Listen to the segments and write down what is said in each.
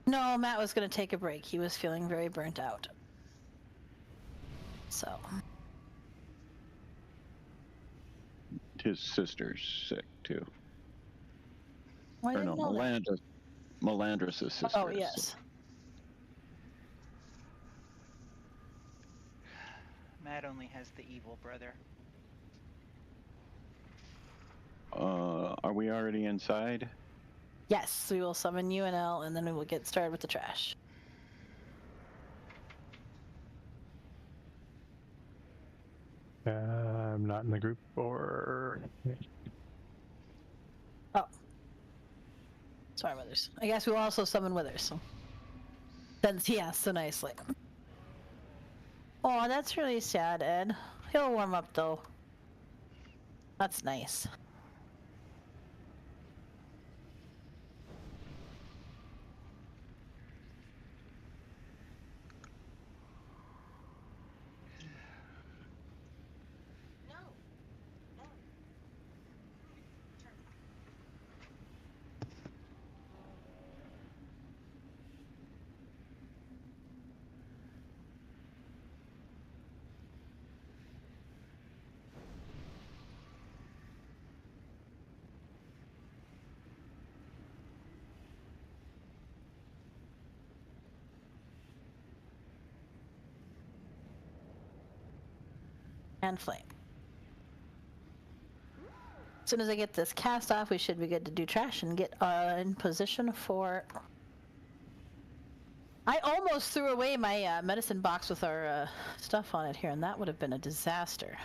No, Matt was going to take a break. He was feeling very burnt out. So. His sister's sick too. Well, I didn't know that. Melandris' sister. Oh, yes. Matt only has the evil brother. Are we already inside? Yes, we will summon UNL and then we will get started with the trash. I'm not in the group or... Oh. Sorry, Withers. I guess we'll also summon Withers. So. Since he asked so nicely. Oh, that's really sad, Ed. He'll warm up, though. That's nice. And flame. As soon as I get this cast off, we should be good to do trash and get in position for... I almost threw away my medicine box with our stuff on it here, and that would have been a disaster.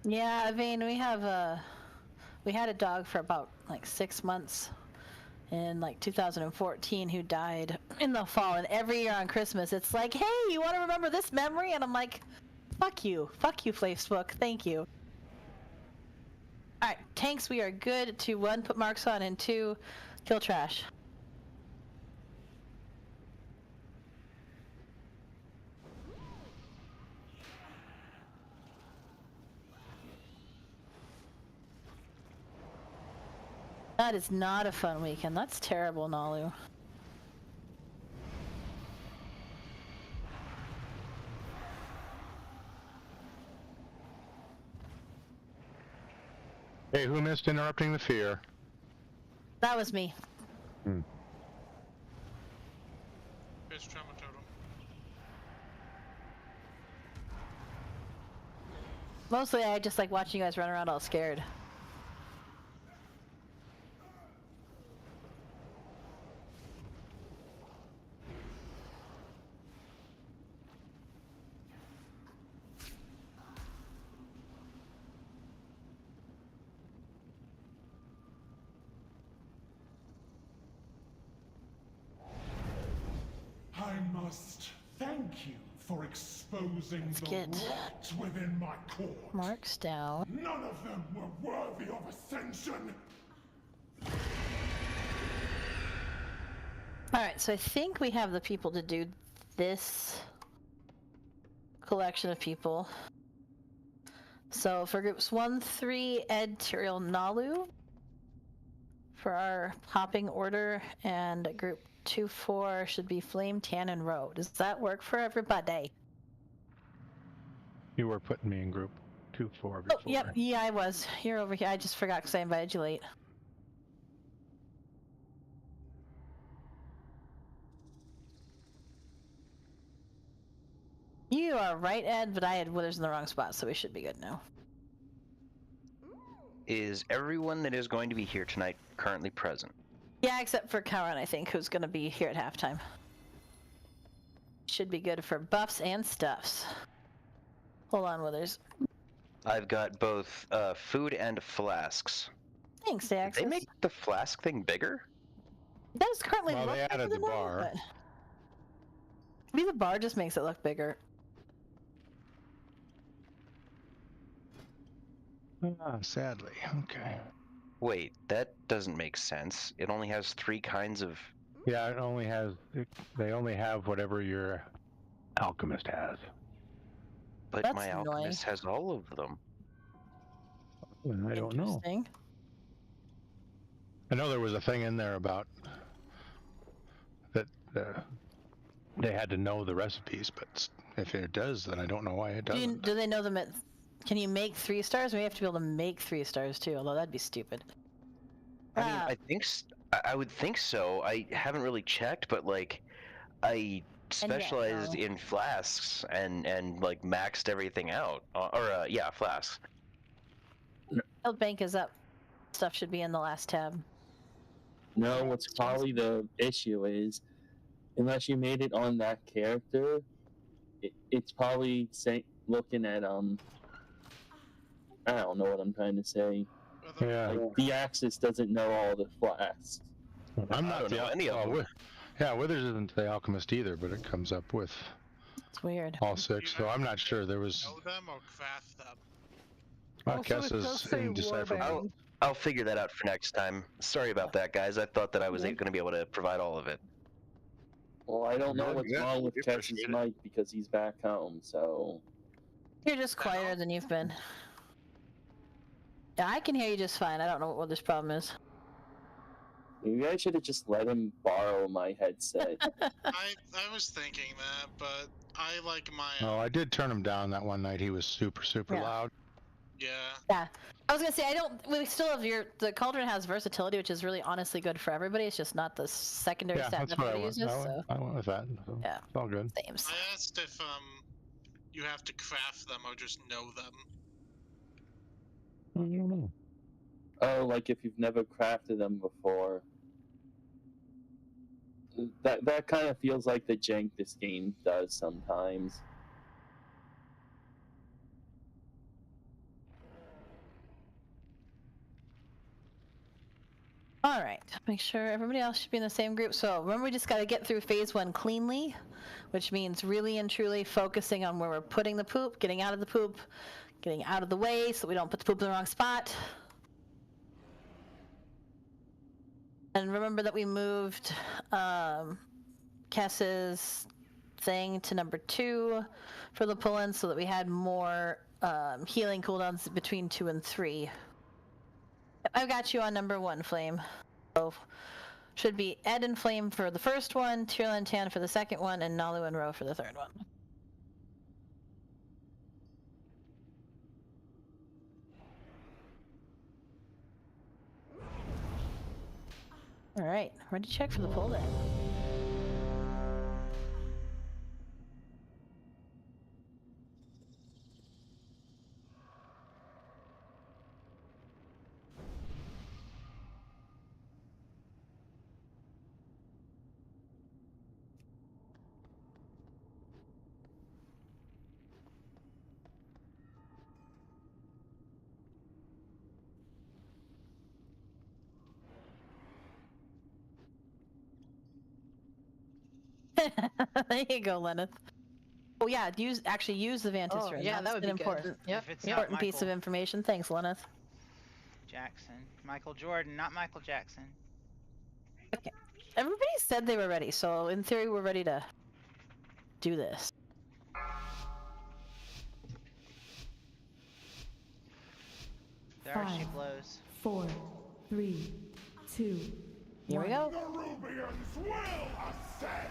Yeah, I mean, we had a dog for about like 6 months in like 2014 who died in the fall, and every year on Christmas it's like, hey, you want to remember this memory? And I'm like, fuck you, Facebook, thank you. All right, tanks, we are good to 1, put marks on, and 2, kill trash. That is not a fun weekend. That's terrible, Nalu. Hey, who missed interrupting the fear? That was me. Base trauma total. Mostly I just like watching you guys run around all scared. I must thank you for exposing the rot within my court. Marks down. None of them were worthy of ascension. Alright, so I think we have the people to do this collection of people. So for groups 1, 3, Ed, Tyrael, Nalu. For our popping order, and group 2, 4 should be Flame, Tan, and Ro. Does that work for everybody? You were putting me in group 2, 4 before. Oh, yep, yeah, I was. You're over here. I just forgot because I invited you late. You are right, Ed, but I had Withers in the wrong spot, so we should be good now. Is everyone that is going to be here tonight currently present? Yeah, except for Kauran, I think, who's going to be here at halftime. Should be good for buffs and stuffs. Hold on, Withers. I've got both food and flasks. Thanks, Did Axis. they make the flask thing bigger? It does currently Well, look they added bigger the than bar. that, but... Maybe the bar just makes it look bigger. Sadly. Okay. Wait, that doesn't make sense. It only has 3 kinds of... Yeah, it only has. They only have whatever your alchemist has. But That's my annoying. alchemist has all of them. I don't know. Interesting. I know there was a thing in there about that they had to know the recipes, but if it does, then I don't know why it doesn't. Do they know them at... Can you make 3 stars? We have to be able to make 3 stars too, although that'd be stupid. I mean, I would think so. I haven't really checked, but like, I specialized in flasks and like maxed everything out. Yeah, flasks. Build bank is up. Stuff should be in the last tab. No, what's probably the issue is, unless you made it on that character, it's probably looking at I don't know what I'm trying to say. Yeah, Like, the Axis doesn't know all the flasks. I'm I not don't know any of them. Yeah, Withers isn't the alchemist either, but it comes up with It's weird. all 6. So I'm not sure there was. Know them or craft them? Kess is indecipherable. I'll figure that out for next time. Sorry about that, guys. I thought that I was going to be able to provide all of it. Well, I don't know Good, what's good. wrong with We Kess's appreciate it. mic because he's back home, so... You're just quieter than you've been. Yeah, I can hear you just fine. I don't know what this problem is. Maybe I should have just let him borrow my headset. I was thinking that, but I like my. Oh, I did turn him down that one night. He was super Yeah. loud. Yeah. Yeah. I was gonna say, we still have the Cauldron has versatility, which is really honestly good for everybody. It's just not the secondary Yeah, stat that's that what I everybody went. uses, so. I went with that. So Yeah. It's all good. Sames. I asked if you have to craft them or just know them. I don't know. Oh, like if you've never crafted them before. That kind of feels like the jank this game does sometimes. All right, make sure everybody else should be in the same group. So remember, we just got to get through phase 1 cleanly, which means really and truly focusing on where we're putting the poop, getting out of the poop, getting out of the way so we don't put the poop in the wrong spot. And remember that we moved Kess's thing to number 2 for the pull-in so that we had more healing cooldowns between 2 and 3. I've got you on number 1, Flame. So should be Ed and Flame for the first one, Tyrell and Tan for the second one, and Nalu and Ro for the third one. All right, ready to check for the pull then. There you go, Lenneth. Oh yeah, actually use the Vantis Oh, rune. yeah, That's that would an be good. important, Yep. If it's not important piece of Michael information. Thanks, Lenneth. Jackson. Michael Jordan, not Michael Jackson. Okay. Everybody said they were ready, so in theory we're ready to do this. There she 5, blows. 4, 3, 2. Here we go. The Rubians will ascend!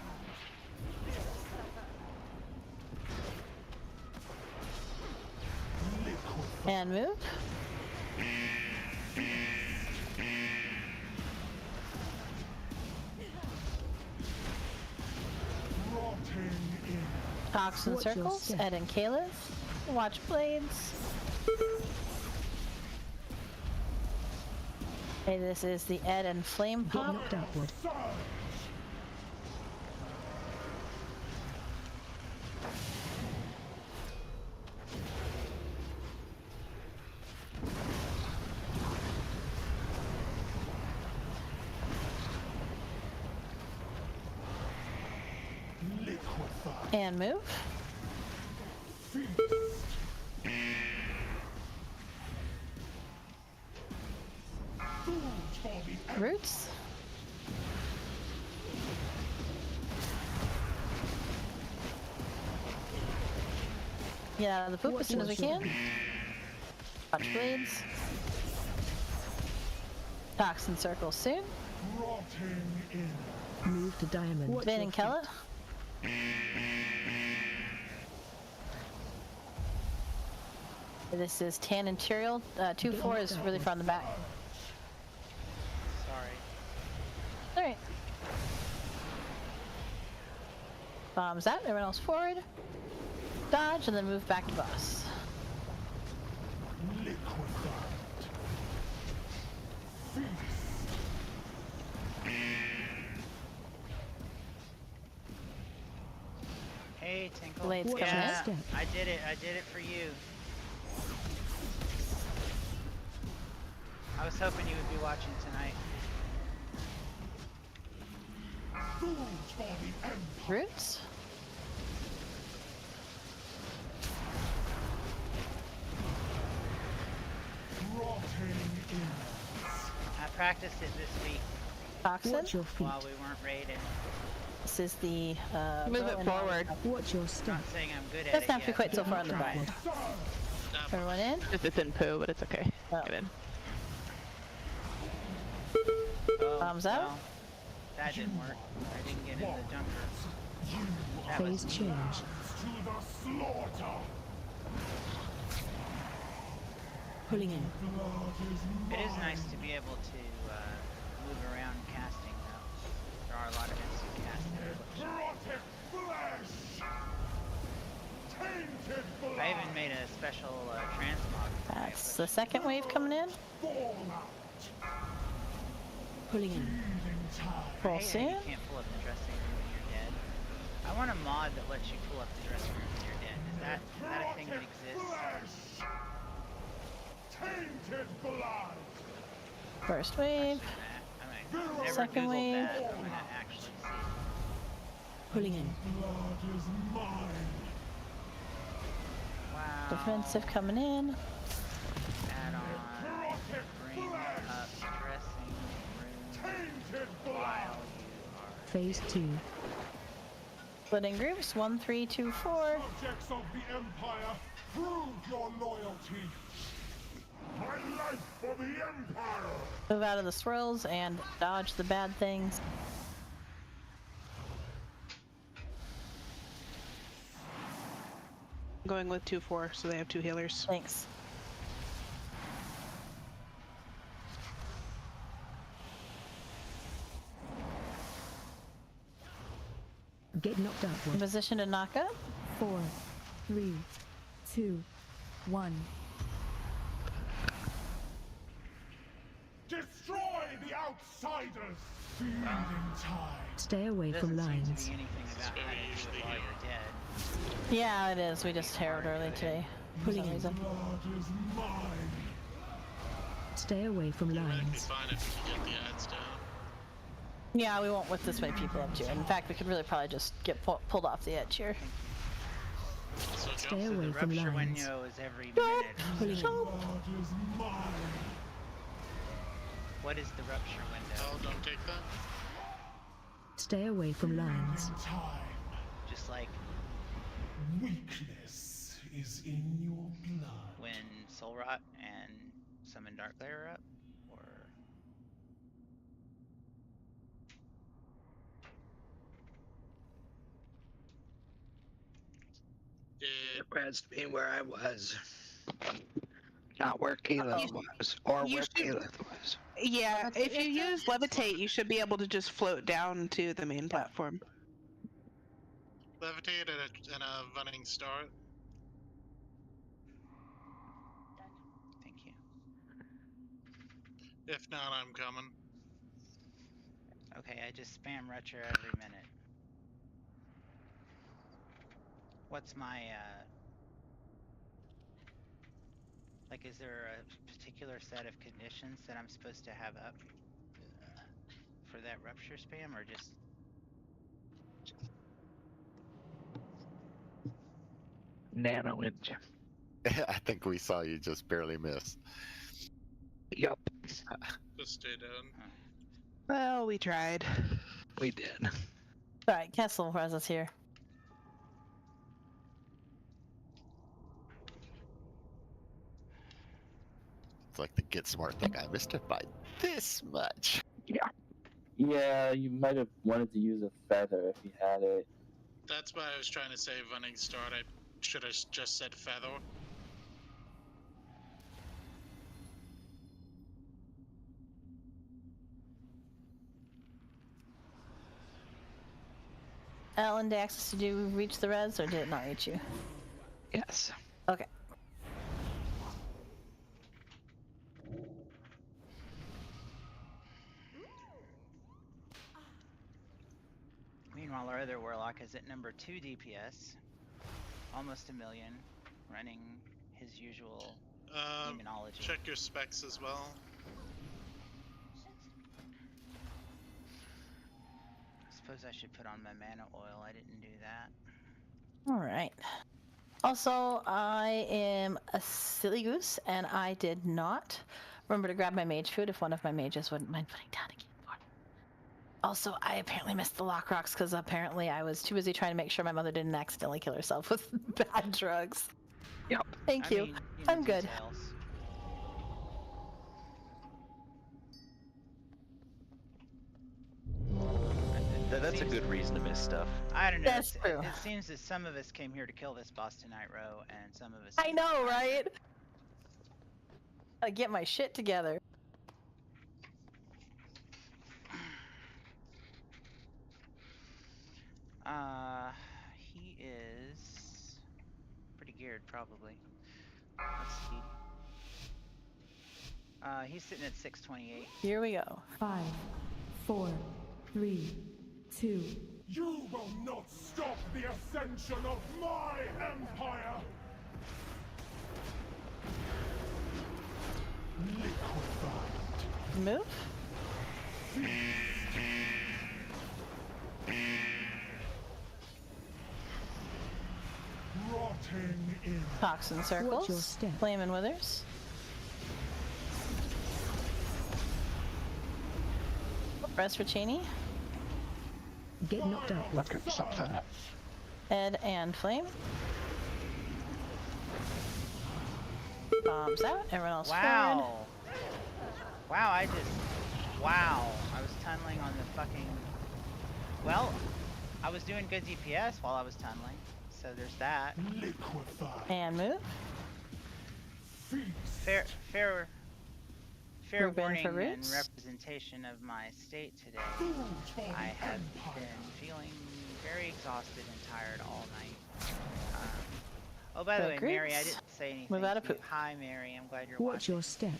And move. Rotting in Toxin Watch your circles. step. Ed and Kayla's. Watch blades. Okay, this is the Ed and Flame Get pop. knocked outward. surge! Liquefy. And move. Feast. Food for the Roots. Get out of the poop as soon as we can. Watch blades. Toxin circle soon. Rotting in. Move to diamond. Vin and Kela. This is tan material. 2-4 is really far in the back. Sorry. Alright. Bombs out, everyone else forward. Dodge, and then move back to boss. Liquefied. Feast. Hey, Tinkle. Blades coming yeah, in. I did it for you. I was hoping you would be watching tonight. Fools for the Empire. Roots. Rotting in. I practiced it this week Toxin. Watch your feet. while we weren't raiding. This is the Move it forward. Watch your I'm step. not saying I'm good at Doesn't it have to be yet, quite but so I'm far in the back. trying. Everyone in? If it's in poo, but it's okay. Oh. Get in. Oh, Bombs out. well, that didn't work. I didn't get in the junker. That Phase was change. To the slaughter. Pulling in. It is nice to be able to move around casting, though. There are a lot of instant casting. Rotted flesh. Tainted blood. I even made a special transmog. That's the second wave coming in. Fallout. Pulling in. Bleeding time. I Full hate how soon. you can't pull up the dressing room when you're dead. I want a mod that lets you pull up the dressing room when you're dead. Is that a thing that exists? Flesh. Tainted blood. First wave. I mean, never Second Googled wave. that. I'm gonna actually see. Pulling in. Blood is mine. Wow. Defensive coming in. Add on. Bring up dressing room Tainted blood. while you are. Phase 2. Splitting groups. 1, 3, 2, 4. Subjects of the Empire, prove your loyalty. My life for the Empire. Move out of the swirls and dodge the bad things. I'm going with 2-4, so they have 2 healers. Thanks. Get knocked out. In position to knock up. 4, 3, 2, 1. Destroy the outsiders. Feeding time. Stay away Doesn't from seem to lines. be anything about how to do it while you're dead. Yeah, it is. We just heralded early today for Pulling some in. reason. Blood is mine. Stay away from Theoretically lines. fine if you can get the ads down. Yeah, we won't with this many people up to. In fact, we could really probably just get pulled off the edge here. So Stay jump. So away the from rupture lines. window is every minute. Pulling in. Blood is mine. What is the rupture window? Oh, don't take that. Stay away from lines. Feeding time. Just like Weakness is in your blood. when Soul Rot and Summon Dark Lair are up? Or... Yeah. Reminds me where I was. Not where Kela was, or you where should- Kela was. Yeah, if you use levitate, you should be able to just float down to the main platform. Levitate and a running start. Thank you. If not, I'm coming. Okay, I just spam rupture every minute. What's my, like, is there a particular set of conditions that I'm supposed to have up for that rupture spam, or just... Nano inch. I think we saw you just barely miss. Yup, Just stay down. Well, we tried. we did. Alright, Kessel has us here. It's like the get smart thing. I missed it by this much. Yeah, you might have wanted to use a feather if you had it. That's why I was trying to say running start. I should have just said feather. Alan Daxis, did you reach the res or did it not reach you? Yes. Okay. Meanwhile, our other warlock is at number 2 DPS, almost 1 million, running his usual demonology. Check your specs as well. Suppose I should put on my mana oil. I didn't do that. All right. Also, I am a silly goose, and I did not remember to grab my mage food if one of my mages wouldn't mind putting down a keyboard. Also, I apparently missed the lock rocks because apparently I was too busy trying to make sure my mother didn't accidentally kill herself with bad drugs. Yep. Thank you. I'm good. Details. That's a good reason to miss stuff. I don't know. That's true. It seems that some of us came here to kill this boss tonight, Ro, and some of us. I know, right? I get my shit together. He is pretty geared, probably. Let's see. He's sitting at 628. Here we go. 5, 4, 3, 2. You will not stop the ascension of my empire! Liquefied. Move. Rotting in. Toxin Watch your circles. step. Flame and withers. Rest for Cheney. Get knocked up. Look at something. Ed and Flame. Bombs out. Everyone else forward. Wow. Wow, wow. I was tunneling on the fucking... Well, I was doing good DPS while I was tunneling, so there's that. Liquefied. And move. Feast. Fair Move in warning for and roots. representation of my state today. Food for the I have empire. been feeling very exhausted and tired all night. Oh, by the Go way, Greeks. Mary, I didn't say anything. Move out of to you. poop. Hi, Mary. I'm glad you're Watch watching. your step.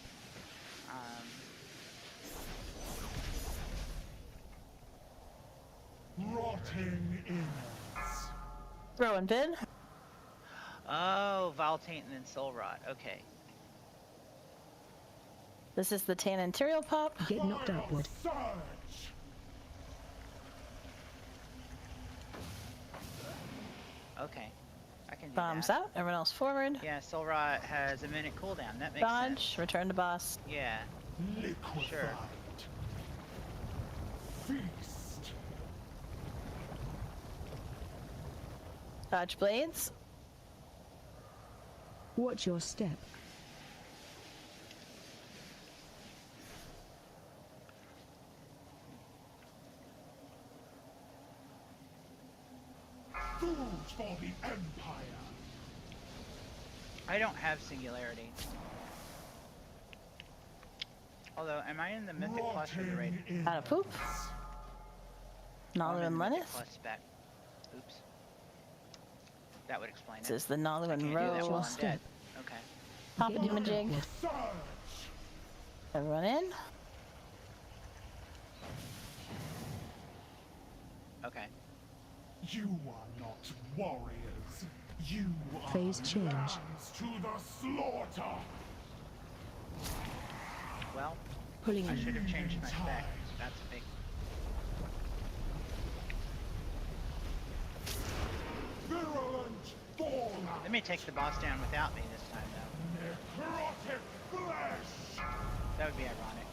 Rotting in. Throw and bid. Oh, Vile Taint and then Soul Rot. Okay. This is the Tan Interior Pop. Get knocked upward. Surge. Okay. I can do Bombs that. out. Everyone else forward. Yeah, Soul Rot has a minute cooldown. That makes Dodge. sense. Return to boss. Yeah. Liquefied. Sure. Feast. Dodge blades. Watch your step. Food for the empire. I don't have Singularity. Although, am I in the Mythic Plus or the Raid? Rotting in. Out of poop. I'm Nalu in and the Mythic Lennis. Plus spec. Oops. That would explain This it. is the Nalu I and can't do that while Row. I'm dead. Okay. Pop a Get demon knocked jig. upward. Surge. Everyone in. Okay. You are not warriors. You are Phase change. lambs to the slaughter. Well, Pulling I in. should have changed my spec. That's a big... Virulent fallout. Let me take the boss down without me this time, though. Necrotic flesh. That would be ironic.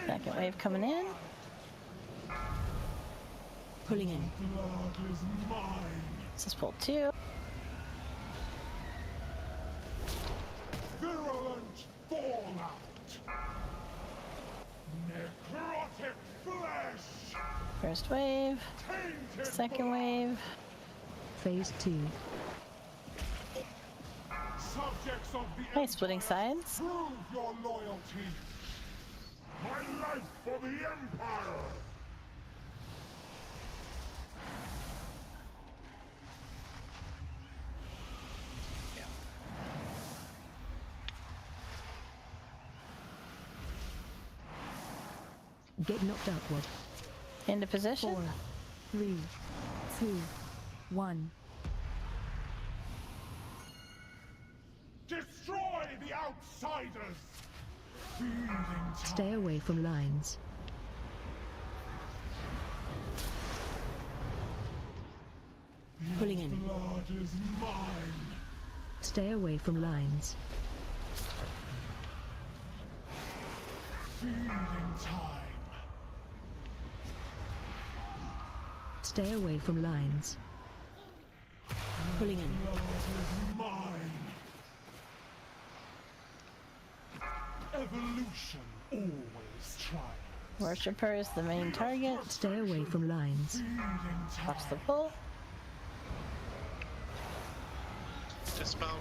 Second wave coming in. Pulling in. Blood is mine. This is pull 2. Virulent fallout. First wave. Second wave. Phase 2. Subjects of the Hey, splitting sides. prove your loyalty. My life for the Empire. Get knocked upward. Into position. 4, 3, 2, 1. Destroy the outsiders. Feeding time. Stay away from lines. Pulling in. Blood is mine. Stay away from lines. Feeding time. Stay away from lines. Pulling in. Blood is mine. Evolution always triumphs. Worshipper is the main target. Stay away from lines. Feeding time. Watch the pull. Dispelled.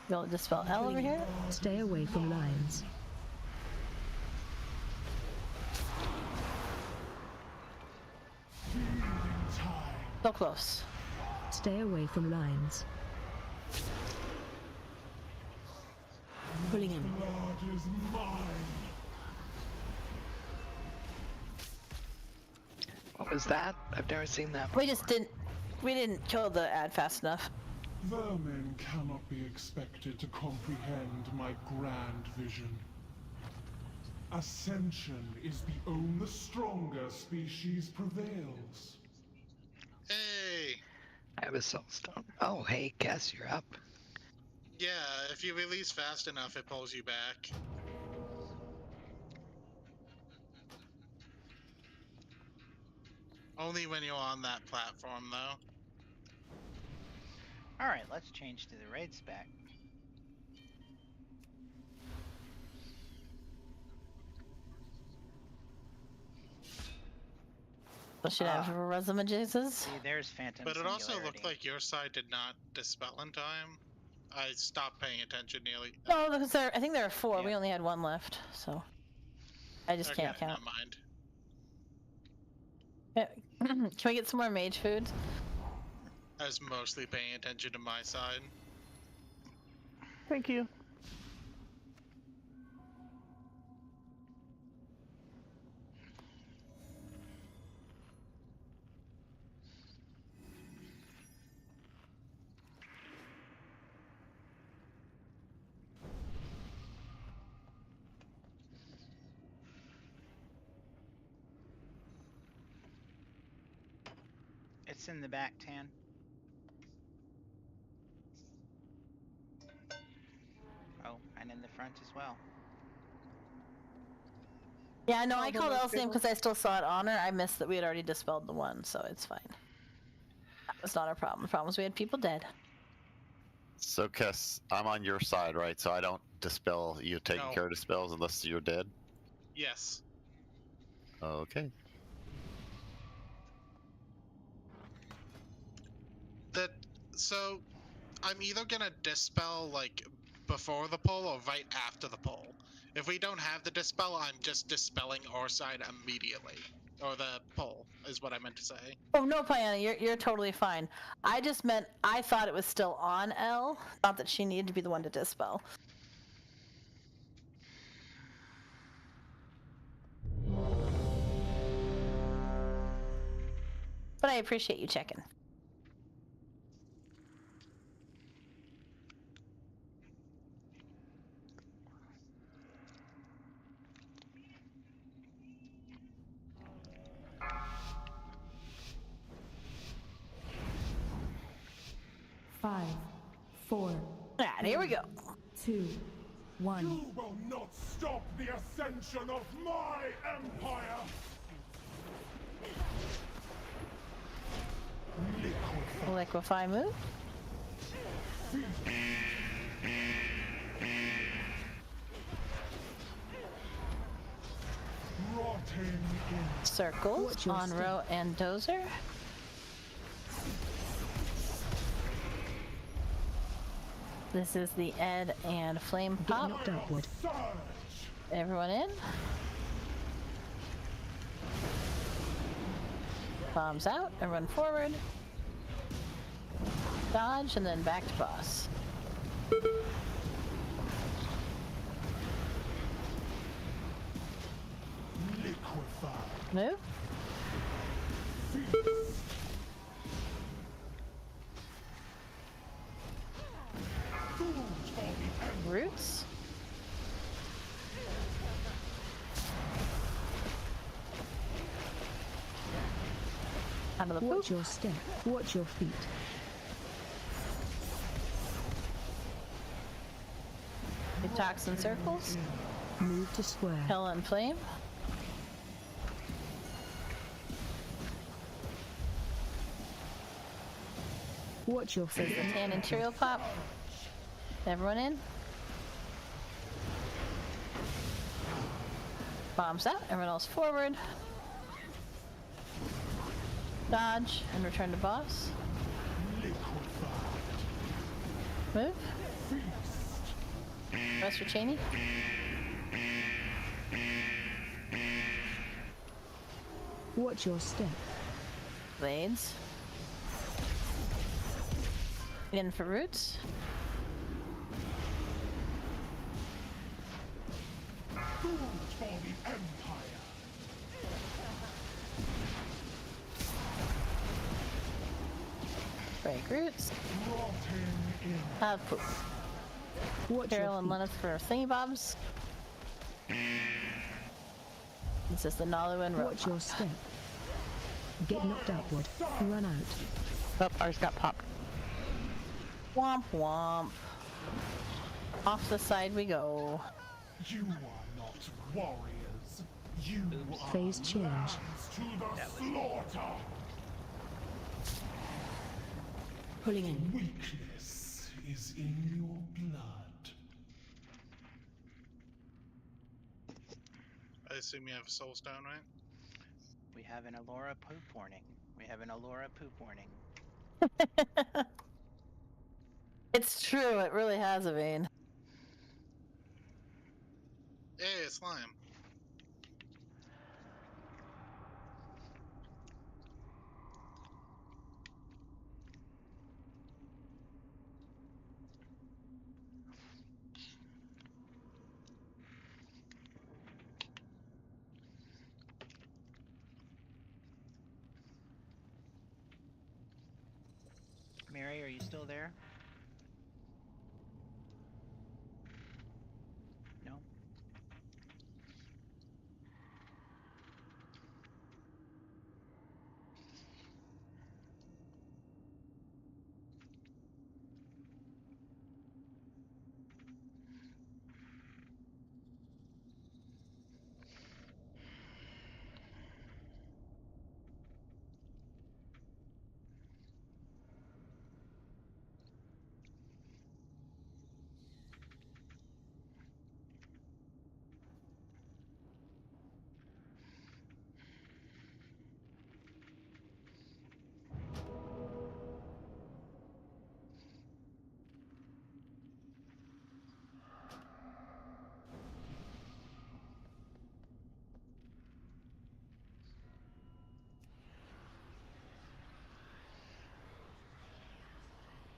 You able to dispel L over here? Stay away from lines. Feeding time. So close. Stay away from lines. Pulling in. Blood is mine. What was that? I've never seen that. We didn't kill the ad fast enough. Vermin cannot be expected to comprehend my grand vision. Ascension is the stronger species prevails. Hey! I have a soul stone. Oh, hey, Cass, you're up. Yeah, if you release fast enough, it pulls you back. Only when you're on that platform, though. Alright, let's change to the raid spec. We should have Resamajases. See, there's Phantom But it also Singularity. looked like your side did not dispel in time. I stopped paying attention nearly. No, because I think there are 4. Yeah. We only had 1 left, so I just Okay, can't count. never mind. Yeah. Can we get some more mage food? I was mostly paying attention to my side. Thank you. It's in the back, Tan. Oh, and in the front as well. Yeah, no, I called LCM because I still saw it on her. I missed that we had already dispelled the one, so it's fine. That was not our problem. The problem was we had people dead. So, Kess, I'm on your side, right? So I don't dispel. You taking No. care of dispels unless you're dead? Yes. Okay. So, I'm either gonna dispel, like, before the pull or right after the pull. If we don't have the dispel, I'm just dispelling our side immediately. Or the pull, is what I meant to say. Oh no, Piana, you're totally fine. I just meant I thought it was still on L, not that she needed to be the one to dispel. But I appreciate you checking. Five, 4, Alright, here we go. 2, 1. You will not stop the ascension of my empire! Liquefy move. Rot Circles Watch your on step. row and dozer. This is the Ed and Flame Get Pop. knocked upward. Everyone in. Bombs out, everyone forward. Dodge, and then back to boss. Move. Roots. Out of the Watch poop. your step. Watch your feet. We toxin circles. Move to square. Hell and Flame. Watch your This is feet. the Tan and Trio Pop. Everyone in. Bombs out, everyone else forward. Dodge and return to boss. Move. Rest for Cheney. Watch your step. Blades. In for roots. Break roots. Poop. Watch Carol your and feet. Lenneth for thingy bobs. This is the Nalu and Watch your Rope. step. Get knocked upward. Run out. Oh, ours got popped. Womp womp. Off the side we go. You are not warriors. You are Phase change. lambs to the slaughter. Pulling in. Weakness is in your blood. I assume you have a soul stone, right? We have an Alora poop warning. We have an Alora poop warning. It's true, it really has a vein. Hey, it's slime. Mary, are you still there? No?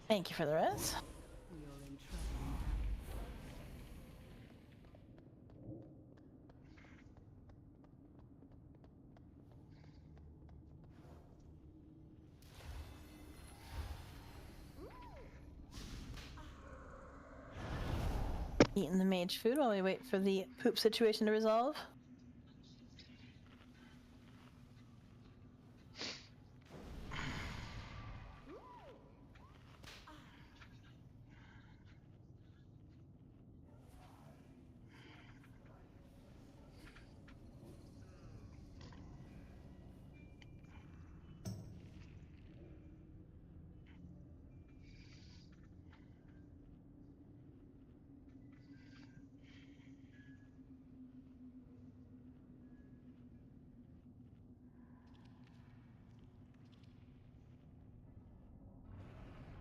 Thank you for the res. Eating the mage food while we wait for the poop situation to resolve.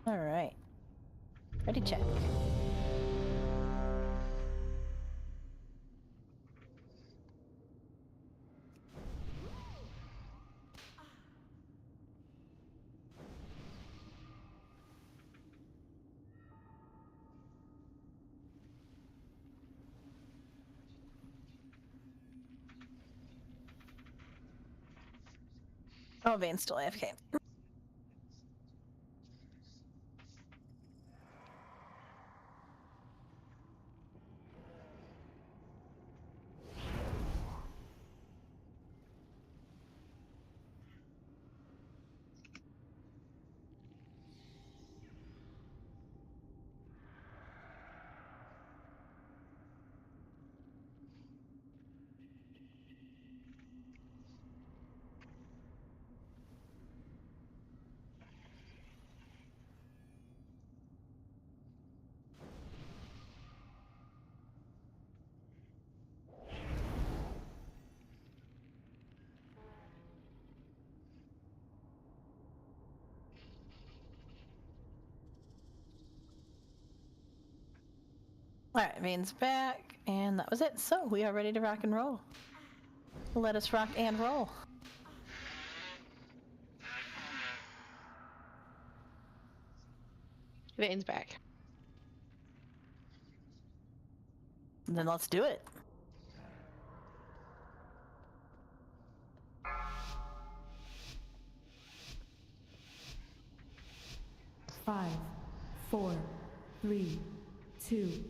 All right. Ready, check. Oh, Vane's still AFK. Alright, Vane's back, and that was it. So, we are ready to rock and roll. Let us rock and roll. Vane's back. Then let's do it. Five, 4, 3, 2,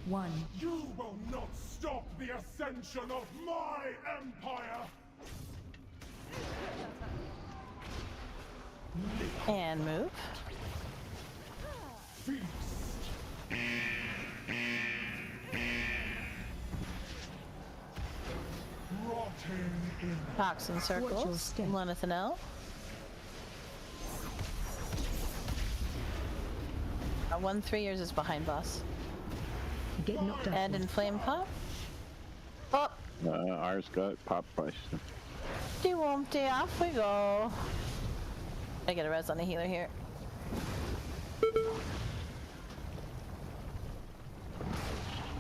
1. You will not stop the ascension of my empire! And move. Feast! Rotting in Toxin circles. Lenneth and L. 1-3 years is behind boss. Get knocked out. Ed and Flame Pop. Oh! Ours got pop twice. Dumpty, off we go. I get a res on the healer here.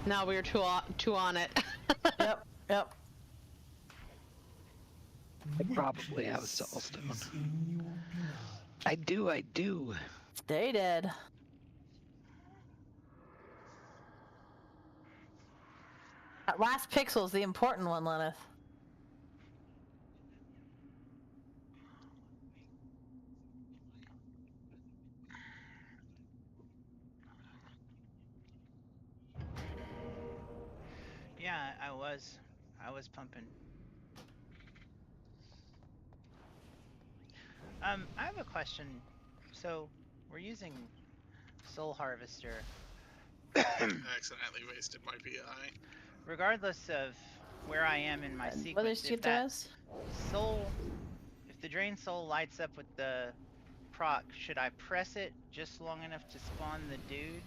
No, we were too on it. Yep, yep. I probably have a soulstone. I do. Stay dead. That last pixel's the important one, Lenneth. Yeah, I was pumping. I have a question. So, we're using Soul Harvester. Accidentally wasted my PI. Regardless of where I am in my sequence, if the Drain Soul lights up with the proc, should I press it just long enough to spawn the dude?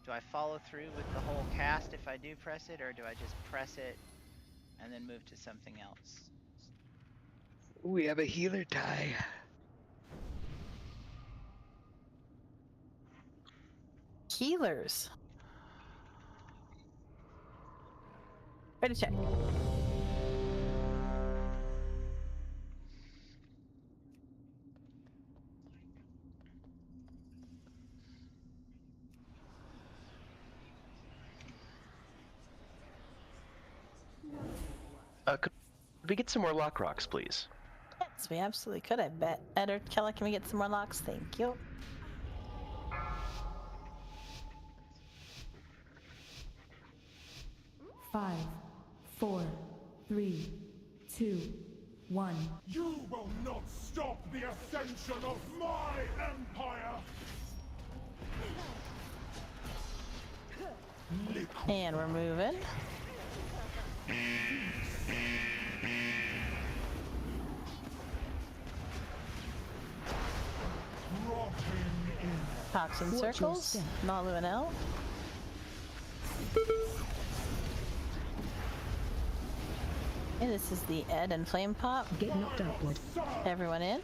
Do I follow through with the whole cast if I do press it, or do I just press it and then move to something else? We have a healer tie. Healers. Ready to check. Could we get some more lock rocks, please? Yes, we absolutely could, I bet. Ed or Kela, can we get some more locks? Thank you. Five, 4, 3, 2, 1. You will not stop the ascension of my empire! And we're moving. Toxin circles. Nalu and L. And this is the Ed and Flame Pop. Get knocked outward. Everyone in.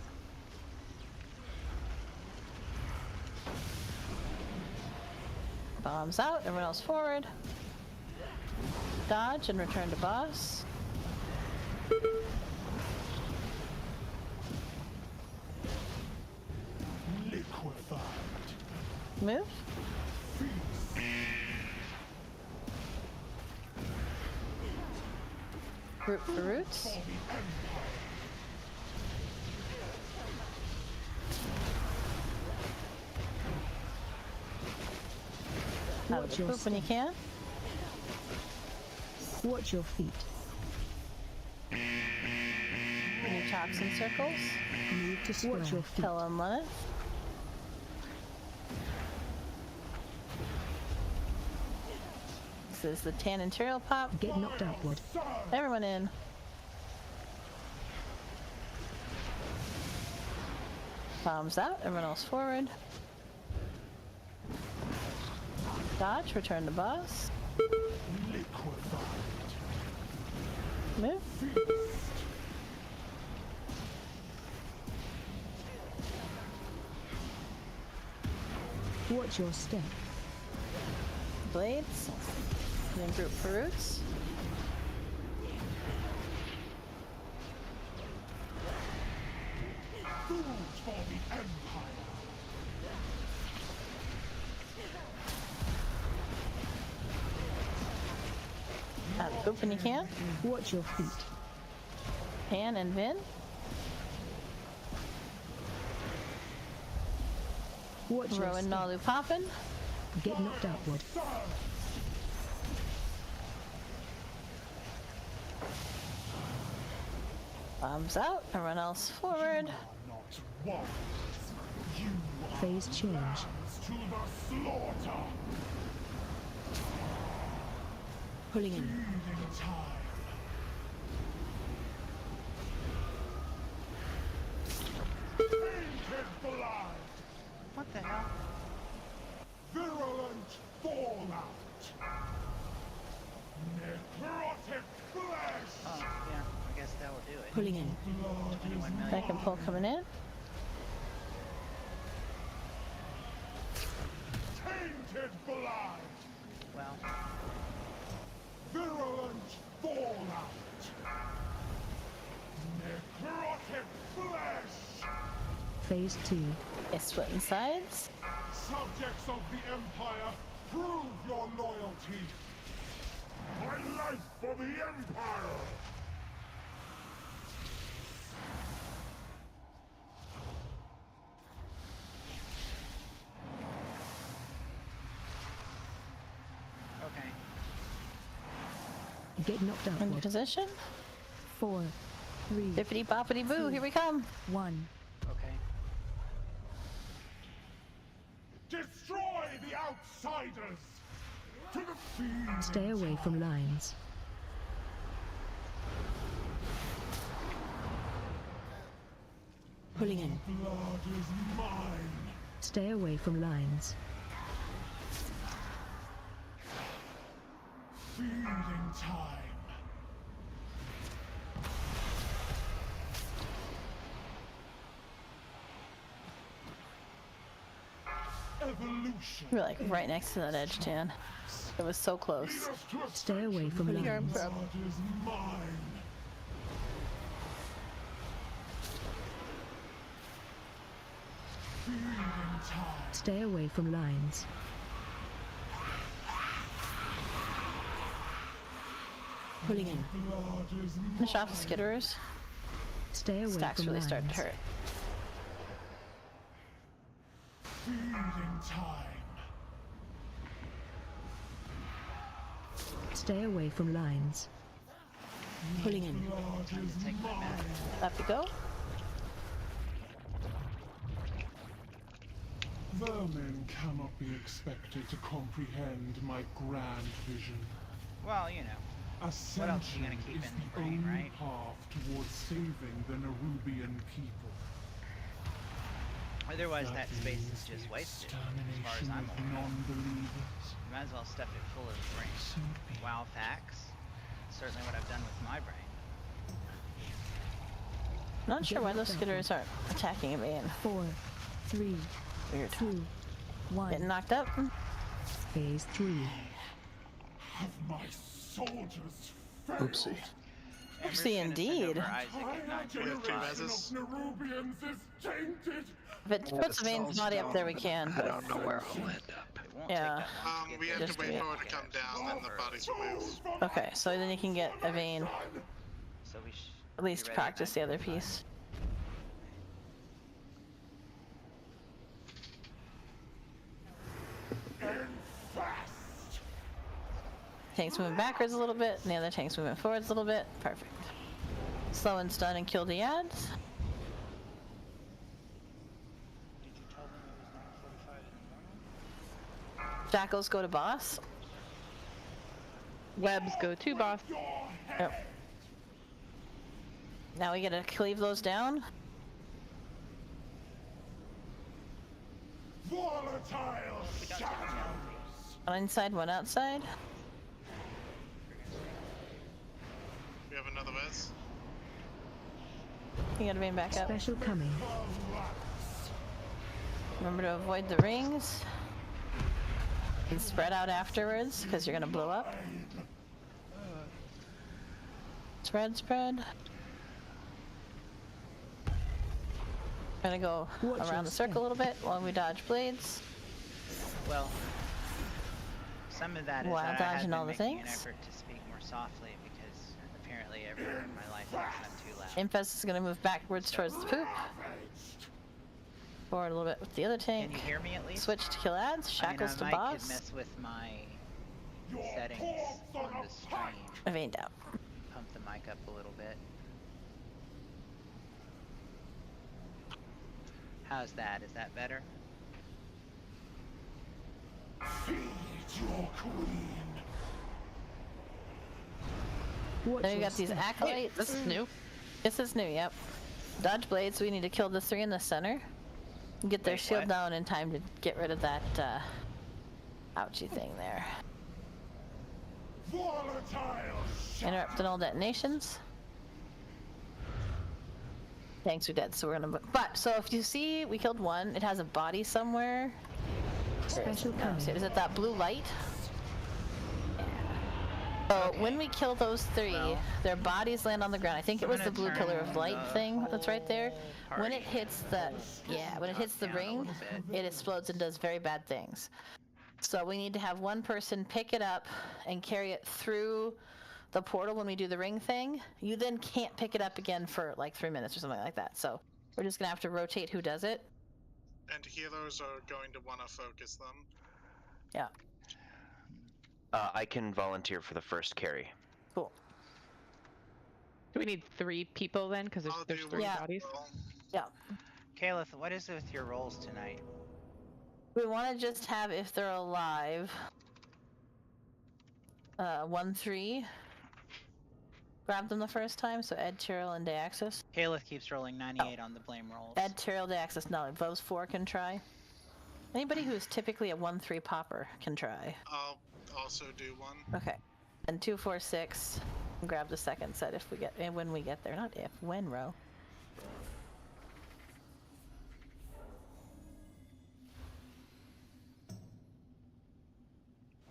Bombs out. Everyone else forward. Dodge and return to boss. Liquefied. Move. Root for roots. Out of the poop when you can. Watch your feet. Any toxin circles. Move to square. Watch your feet. Kela and Lenneth. This is the tan material pop. Get knocked outward. Everyone in. Bombs out. Everyone else forward. Dodge. Return to boss. Move. Watch your step. Blades. And then group for roots. Food for the Empire. Out of the poop when you can. Watch your feet. Pan and Vin. Watch your Rowan step. Nalu poppin'. Get knocked outward. Bombs out. Everyone else forward. Phase change. To the slaughter. Pulling in. Feeding time. Tainted blood. What the hell? Virulent fallout. Necrotic flesh. Oh, yeah. I guess that will do it. Pulling in. Blood 21 million. Back and pull coming in. tainted blood. Well. Virulent fallout. Necrotic flesh. Phase 2. It's splitting sides. Subjects of the Empire, prove your loyalty. My life for the Empire. Okay. Get knocked In outward. position. 4, 3, Bippity boppity boo. Here we come. 1. Okay. Destroy the outsiders. To the field. Stay away from lines. Pulling in. Blood is mine. Stay away from lines. Feeding time. Evolution. We're like right next to that edge, Tan. It was so close. Stay away from lines. Blood is mine. Feeding time. Stay away from lines. Pulling in. Blood is Finish off the skitterers. Stay away Stack's from really lines. starting to hurt. feeding time. Stay away from lines. Pulling in. Blood is mine. Left to go. Vermin cannot be expected to comprehend my grand vision. Well, you know. Ascension else are you gonna keep is in the the brain, only right? path towards saving the Nerubian people. Otherwise, that space is just wasted, as far as I'm aware. Non-believers. You might as well stuff it full of brain. WoW facts. Certainly what I've done with my brain. Not sure why those skitterers aren't attacking me. 4, 3, Weird. 2, 1. Getting knocked up. Phase 3. Have my soldiers failed? Oopsie. Amber's Oopsie gonna send indeed. over Isaac at 9:45. Generation of Nerubians is tainted. If it puts Vane's body up there, we can. I don't know where I'll end up. It won't Yeah. take that long to get We there. have Just to wait wait. for it to come down, then the bodies will move. Okay, so then you can get a Vane. So we At least be ready at practice the other 9:45. piece. Tank's moving backwards a little bit, and the other tank's moving forwards a little bit. Perfect. Slow and stun and kill the ads. Did you tell them it was 9:45 in the morning? Jackals go to boss. Webs go to boss. Yep. Now we gotta cleave those down. Volatile shadows. One inside, one outside. We have another res. You gotta Vane back up. Special coming. Remember to avoid the rings. And spread out afterwards, because you're gonna blow up. Spread, spread. Gonna go around the circle a little bit while we dodge blades. Well, some of that is While that I have dodging been all the making an things. effort to speak more softly because apparently everyone in my life thinks I'm too loud. Infest is gonna move backwards towards the poop. Forward a little bit with the other Can tank. you hear me at least? Switch to kill ads. Shackles to I boss. could mess with my settings on the stream. Vane down. Pump the mic up a little bit. How's that? Is that better? Feed your queen. Watch Then we your got these step. acolytes. This is new. This is new, yep. Dodge blades, we need to kill the 3 in the center. Get their Wait, shield what? down in time to get rid of that, ouchie thing there. Volatile Interrupt and all detonations. Tanks are dead, so we're gonna. But, so if you see, we killed one, it has a body somewhere. Special No, coming. is it that blue light? So when we kill those 3, their bodies land on the ground. I think it was the blue pillar of light thing that's right there. When it hits the, when it hits the ring, it explodes and does very bad things. So we need to have one person pick it up and carry it through the portal when we do the ring thing. You then can't pick it up again for like 3 minutes or something like that. So we're just gonna have to rotate who does it. And healers are going to want to focus them. Yeah, I can volunteer for the first carry. cool. Do we need 3 people then? Because I'll there's do 3 Yeah. bodies. Yeah. Kaleth, what is it with your rolls tonight? We want to just have, if they're alive, 1-3. Grab them the first time, so Ed, Tyrell, and Deaxis. Kaleth keeps rolling 98 on the blame rolls. Ed, Tyrell, Deaxis, no, those 4 can try. Anybody who's typically a 1-3 popper can try. I'll also do one. Okay. And 2, 4, 6. Grab the second set if we get, when we get there. Not if, when, Ro.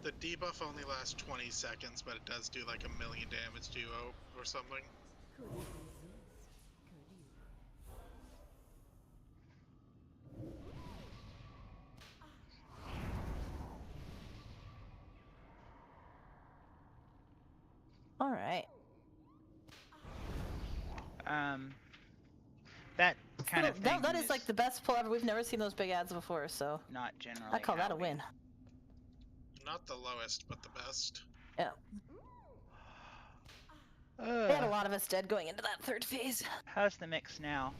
The debuff only lasts 20 seconds, but it does do like 1,000,000 damage duo or something. All right. That kind of thing That is like the best pull ever. We've never seen those big ads before, so not generally. I call that how a we- win. Not the lowest, but the best. Yeah. We had a lot of us dead going into that 3rd phase. How's the mix now?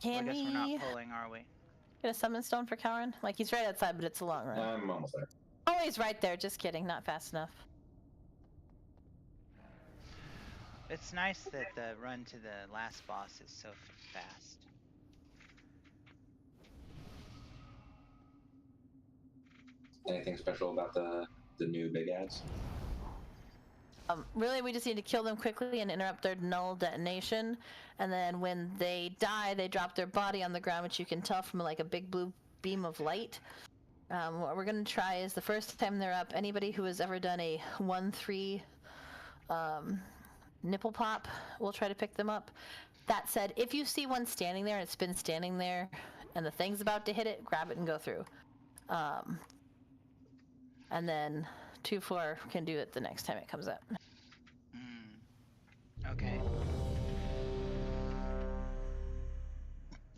Can I guess we we're not pulling, are we? get a summon stone for Kauron? Like, he's right outside, but it's a long run. I'm almost there. Oh, he's right there. Just kidding. Not fast enough. It's nice that the run to the last boss is so fast. Anything special about the new big ads? Really, we just need to kill them quickly and interrupt their null detonation. And then when they die, they drop their body on the ground, which you can tell from like a big blue beam of light. What we're going to try is the first time they're up, anybody who has ever done a 1-3 nipple pop, we'll try to pick them up. That said, if you see one standing there and it's been standing there and the thing's about to hit it, grab it and go through. And then 2-4 can do it the next time it comes up. Okay.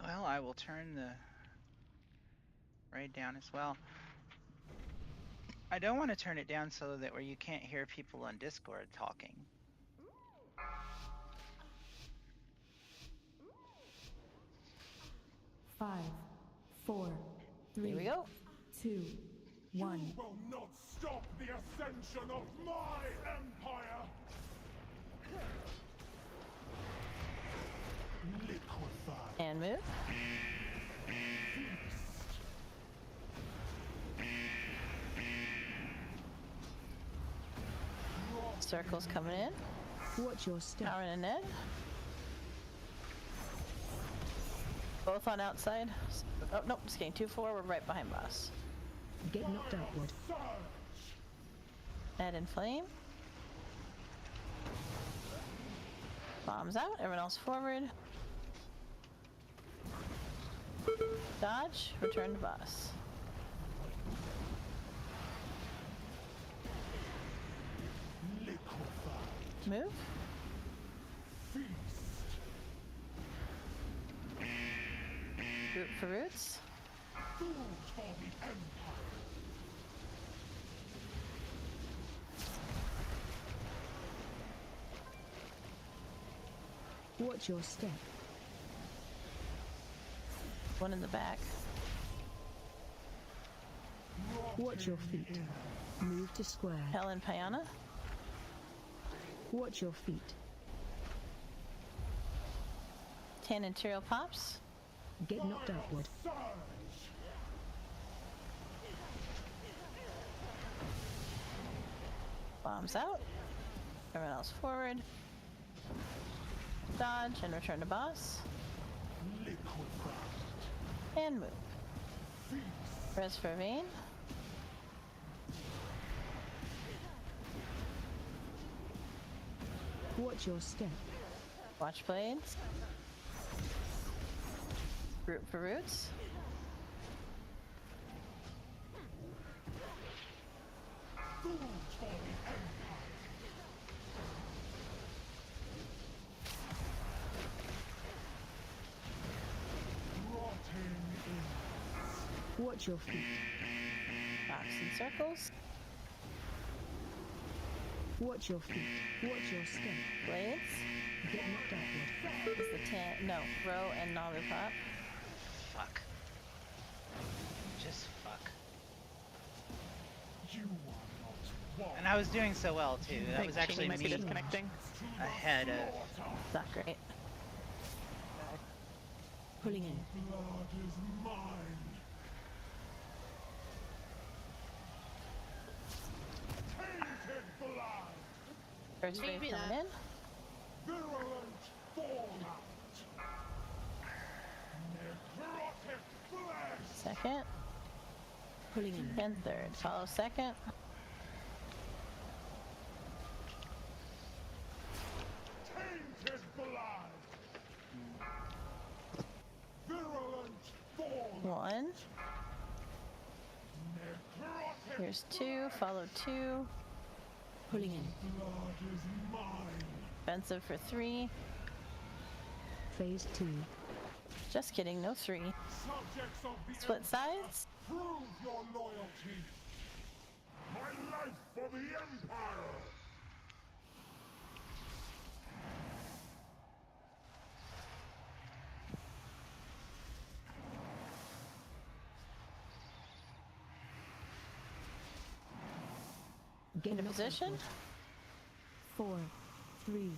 Well, I will turn the raid down as well. I don't want to turn it down so that where you can't hear people on Discord talking. Five, 4, 3, Here we go. 2, 1. You will not stop the ascension of my empire! Liquefy. And move. Circles coming in. Watch your step. Aaron and Ned. Both on outside. Oh, nope, just kidding. 2-4, we're right behind boss. Get knocked outward. Ned and Flame. Bombs out, everyone else forward. Dodge, return to boss. Move. Root for roots. Watch your step. One in the back. Watch your feet. Move to square. Helen Piana. Watch your feet. 10 interior pops. Get knocked outward. Bombs out. Everyone else forward. Dodge and return to boss. And move. Res for Vayne. Watch your step. Watch blades. Root for roots. Watch your feet. Box in circles. Watch your feet. Watch your step. Blades. Get knocked outward. Is the 10. No, row and Nalu pop. Fuck. Just fuck. And I was doing so well too. That was actually might me be disconnecting. ahead of. It's not great. Pulling in. Blood is mine. Tainted blood. First wave coming in. Virulent fallout. Necrotic flesh. Second. Pulling in. And third. Follow second. Tainted blood. Virulent fallout. 1. Necrotic Here's 2. Follow 2. Pulling in. blood is mine. Defensive for 3. Phase 2. Just kidding, no 3. Subjects of the Split sides. Prove your loyalty. My life for the Empire. Get Into knocked position. outward. 4, 3,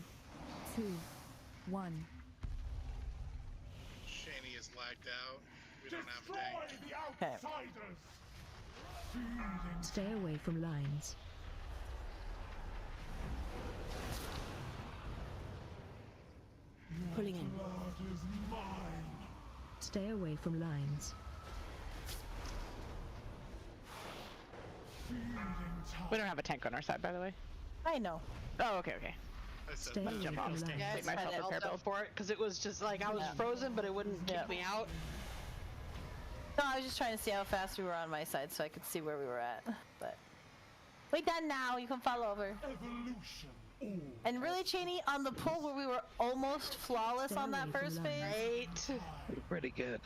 2, 1. Shani is lagged out. We don't have a Destroy tank. the Okay. outsiders. Feeding Stay away from lines. Pulling in. blood is mine. Stay away from lines. We don't have a tank on our side, by the way. I know. Oh, okay, okay. Stay Let's jump off. Yeah, Take it's myself fine. I'll repair build. teleport because it was just like I was frozen, but it wouldn't kick me out. No, I was just trying to see how fast we were on my side so I could see where we were at. But we done now. You can fall over. Evolution. And really, Cheney, on the pull where we were almost flawless on that first phase. Right. Pretty good.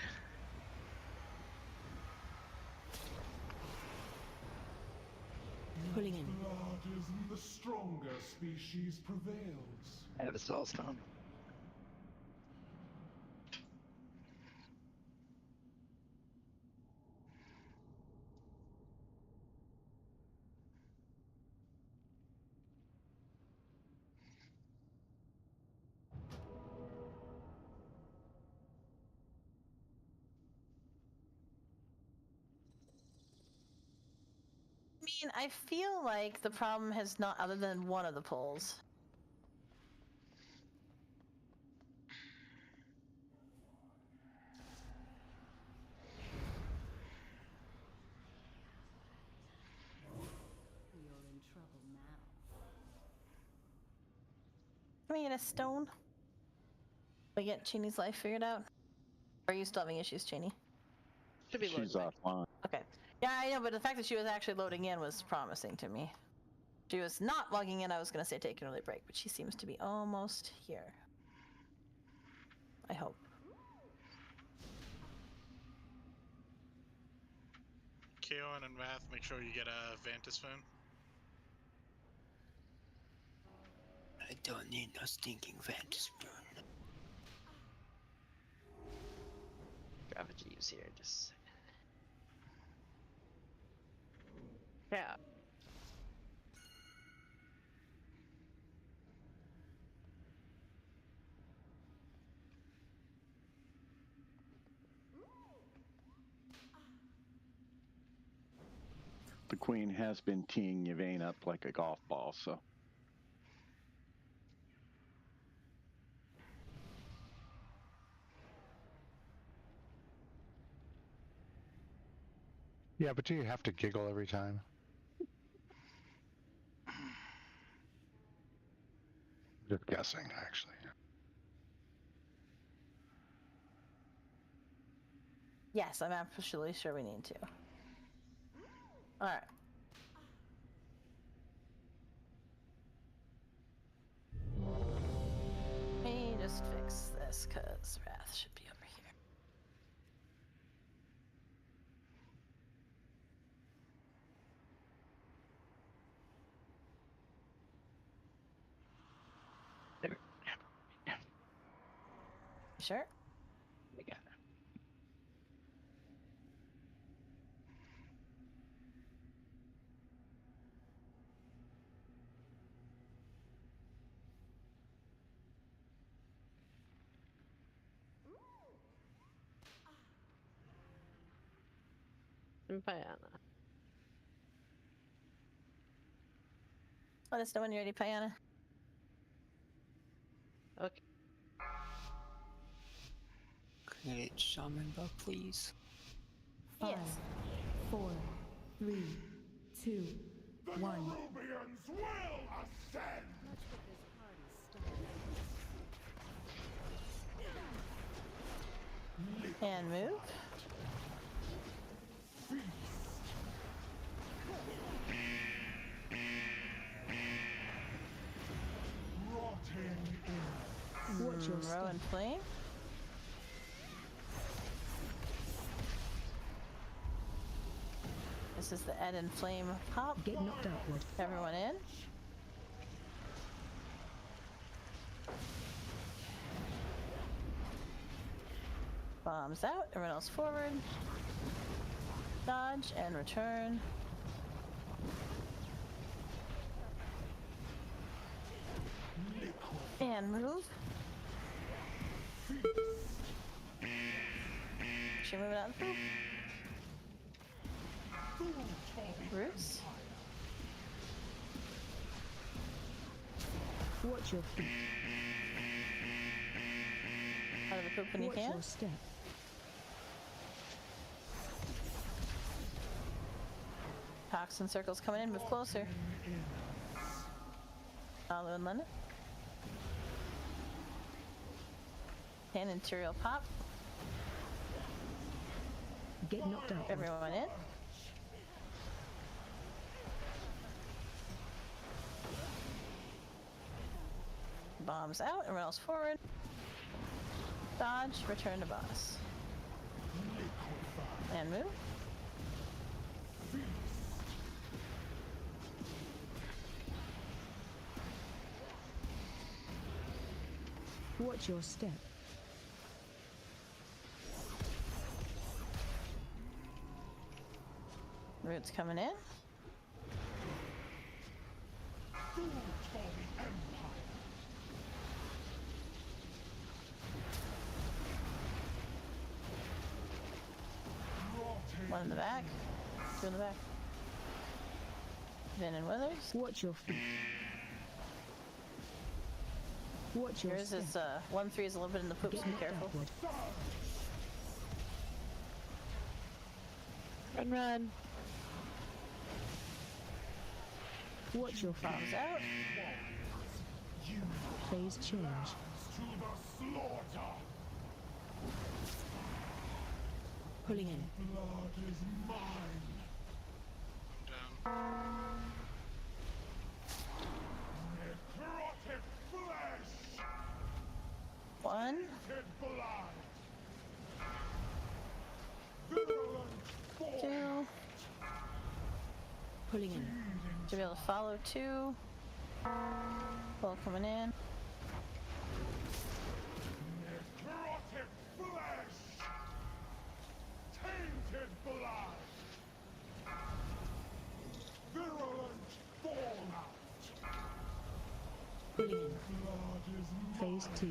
Pulling in. Blood is the stronger species prevails. I have a soul stone. I mean, I feel like the problem has not, other than one of the pulls. You're in trouble now. Can we get a stone? We get Cheney's life figured out? Or are you still having issues, Cheney? Should be She's loading. offline. Okay. Yeah, I know, but the fact that she was actually loading in was promising to me. She was not logging in, I was going to say take an early break, but she seems to be almost here. I hope. Keon and Wrath, make sure you get a Vantis phone. I don't need no stinking Vantis spoon. Gravity's here, just. Yeah. The queen has been teeing Yvain up like a golf ball, so. Yeah, but do you have to giggle every time? Just guessing, actually. Yes, I'm absolutely sure we need to. Alright. Let me just fix this, because Wrath should be over here. There. Sure? I got it. Piana. Let us know when you're ready, Piana. Okay. Can I get shaman buff, please? 5, Yes. 4, 3, 2, The 1. Nerubians will ascend! And move. Rotting in. Watch your Row and step. flame. This is the Ed and Flame pop. Get knocked outward. Everyone in. Bombs out. Everyone else forward. Dodge and return. And move. Should move it out through. Bruce. Watch your feet. Out of the poop when you Watch can. your step. Toxin circles coming in. Move closer. Follow and Lennon. And Imperial pop. Get knocked out. Everyone in. Bombs out. Everyone else forward. Dodge. Return to boss. And move. Watch your step. Roots coming in. One in the back. Two in the back. Vin and Withers. Watch your feet. Watch your Yours step. is 1-3 is a little bit in the poops. Be careful. Run, run. Watch your feet. Bombs out. Phase change. To the slaughter. Pulling in. Blood is mine. Down. Necrotic flesh. One. Tainted blood. Virulent force. Two. Pulling in. Should be able to follow two. Pull coming in. Necrotic flesh. Tainted blood. Virulent fallout. Pulling in. Blood is Phase 2.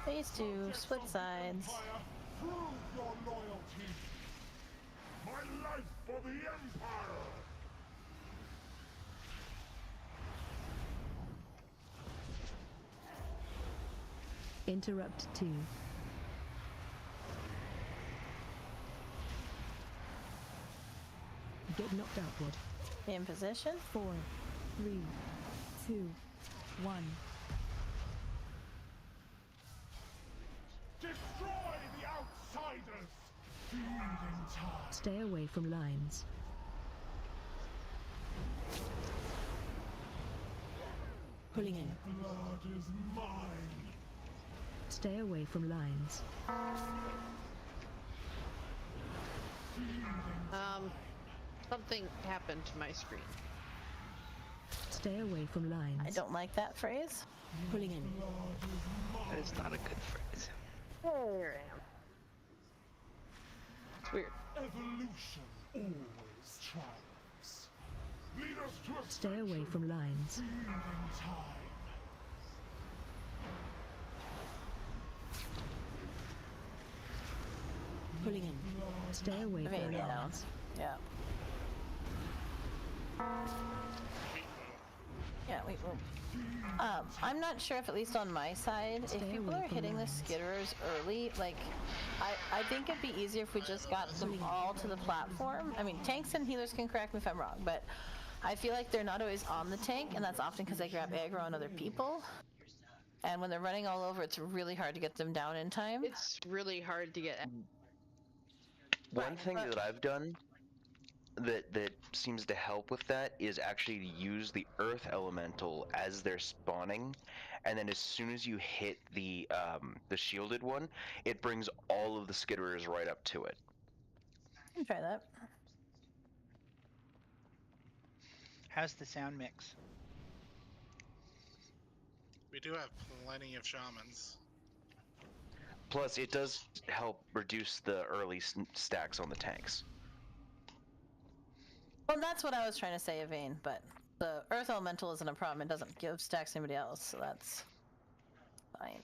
Phase 2. Split sides. Empire, prove your loyalty. My life for the Empire. Interrupt 2. Get knocked outward. In position. 4, 3, 2, 1. Destroy the outsiders. Feeding time. Stay away from lines. Pulling in. Blood is mine. Stay away from lines. Something happened to my screen. Stay away from lines. I don't like that phrase. Pulling in. That is not a good phrase. There I am. It's weird. Evolution always triumphs. Lead us to a Stay away from lines. feeding time. Pulling in. Stay away I mean, from you know. lines. Yeah. Yeah, wait, whoa. I'm not sure if, at least on my side, if Stay people away are from hitting the lines. skitterers early, like, I think it'd be easier if we just got them all to the platform. I mean, tanks and healers can correct me if I'm wrong, but I feel like they're not always on the tank, and that's often because they grab aggro on other people. And when they're running all over, it's really hard to get them down in time. It's really hard to get. One thing that I've done that seems to help with that is actually to use the earth elemental as they're spawning, and then as soon as you hit the shielded one, it brings all of the skitterers right up to it. You can try that. How's the sound mix? We do have plenty of shamans. Plus, it does help reduce the early stacks on the tanks. Well, that's what I was trying to say, Yvain, but the earth elemental isn't a problem. It doesn't give stacks to anybody else, so that's fine.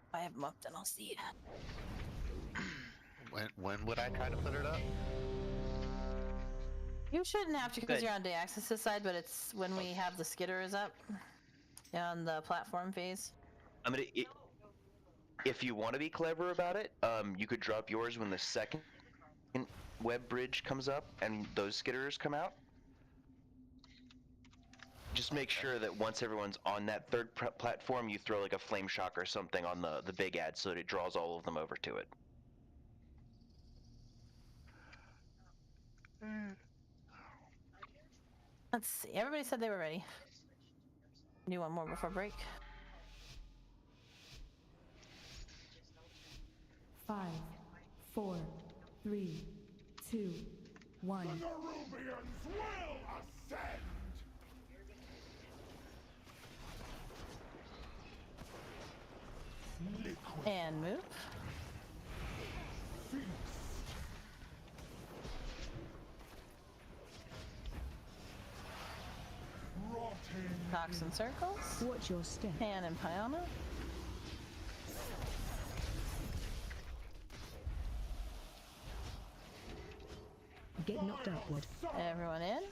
If I have them up, then I'll see it. When would I try to put it up? You shouldn't have to because Good. you're on Deaxis' side, but it's when we have the skitterers up on the platform phase. I mean, if you want to be clever about it, you could drop yours when the second web bridge comes up and those skitterers come out, just make sure that once everyone's on that third platform, you throw like a flame shock or something on the big ad so that it draws all of them over to it. Let's see. Everybody said they were ready. Do one more before break. 5, 4, 3, 2, 1. The Nerubians will ascend! Liquid. And move. Feast. Rotting. Toxin circles. Watch your step. Pan and Piona. Get knocked upward. Everyone in.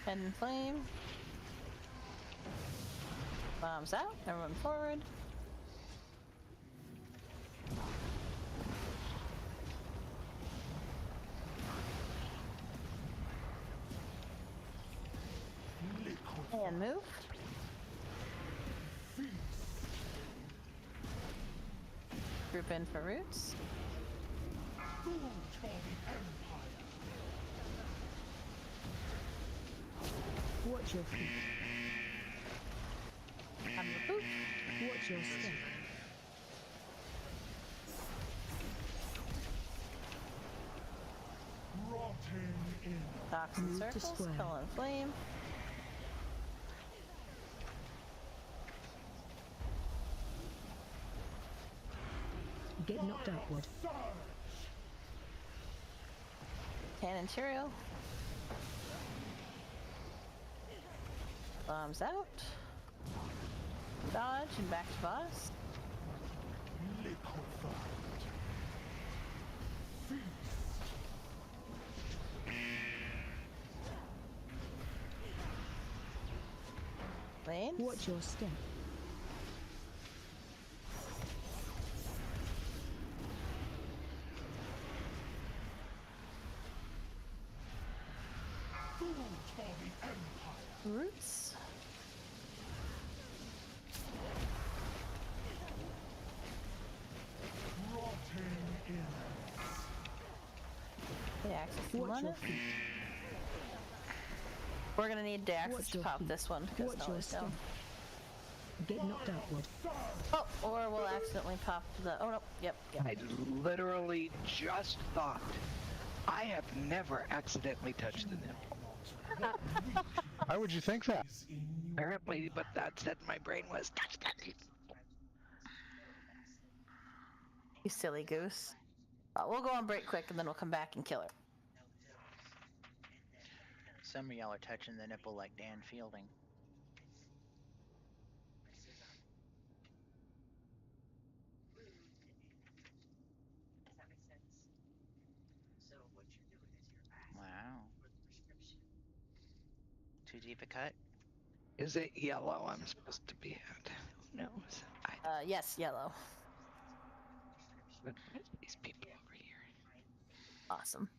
Head and flame. Bombs out. Everyone forward. And move. Group in for roots. Watch your feet. I'm the boot. Watch your step. Rotting in. Toxin Move to circles. square. Kill and flame. Get knocked upward. Cannon material. Bombs out. Dodge and back to boss. Liquefied. Feast. Flames. Watch your step. Food for the Empire. Roots. Rotting in. The axis to Watch run your it. feet. We're gonna need the axis Watch to your pop feet. this one because Watch no your one's step. down. Get knocked upward. Oh, or we'll accidentally pop the. Oh no. Yep. I literally just thought I have never accidentally touched the nipple. Why would you think that? Apparently, but that said my brain was touch that. You silly goose. We'll go on break quick and then we'll come back and kill her. Some of y'all are touching the nipple like Dan Fielding. Wow. Too deep a cut? Is it yellow I'm supposed to be at? Who knows? Yes, yellow. These people over here. Awesome.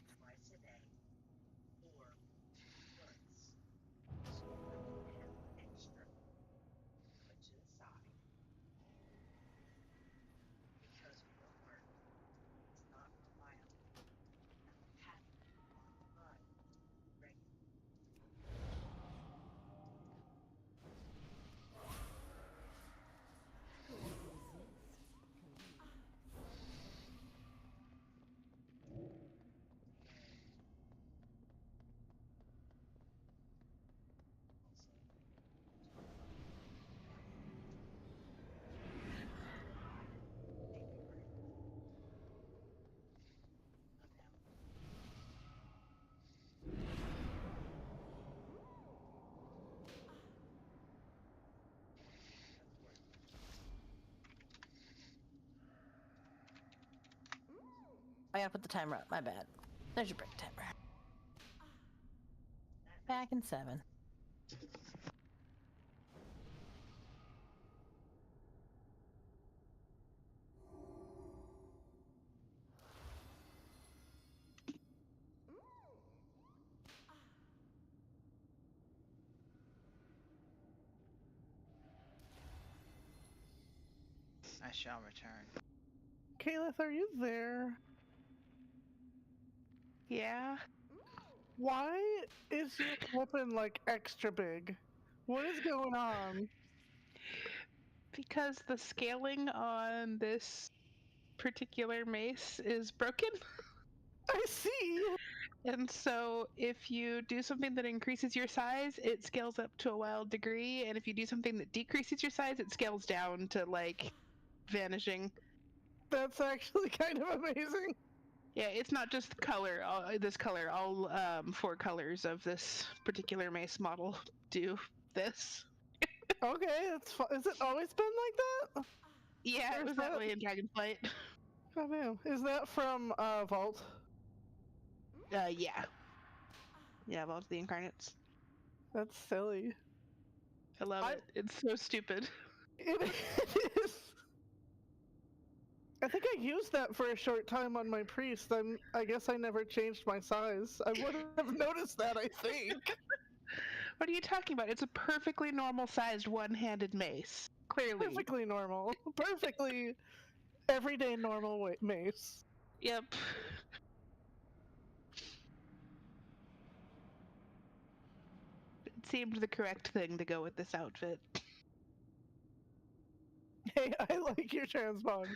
I gotta put the timer up. My bad. There's your break timer. Back in 7. I shall return. Caleth, are you there? Yeah. Why is your weapon like extra big? What is going on? Because the scaling on this particular mace is broken. I see. And so if you do something that increases your size, it scales up to a wild degree. And if you do something that decreases your size, it scales down to like vanishing. That's actually kind of amazing. Yeah, it's not just color. This color, all 4 colors of this particular mace model do this. Okay, that's fun. Has it always been like that? Yeah, it was that way in Dragonflight. Oh damn. Is that from Vault? Yeah. Yeah, Vault of the Incarnates. That's silly. I love it. It's so stupid. It is. I think I used that for a short time on my priest. I guess I never changed my size. I would have noticed that, I think. What are you talking about? It's a perfectly normal sized one-handed mace. Clearly. Perfectly normal. Perfectly everyday normal mace. Yep. It seemed the correct thing to go with this outfit. Hey, I like your transmog.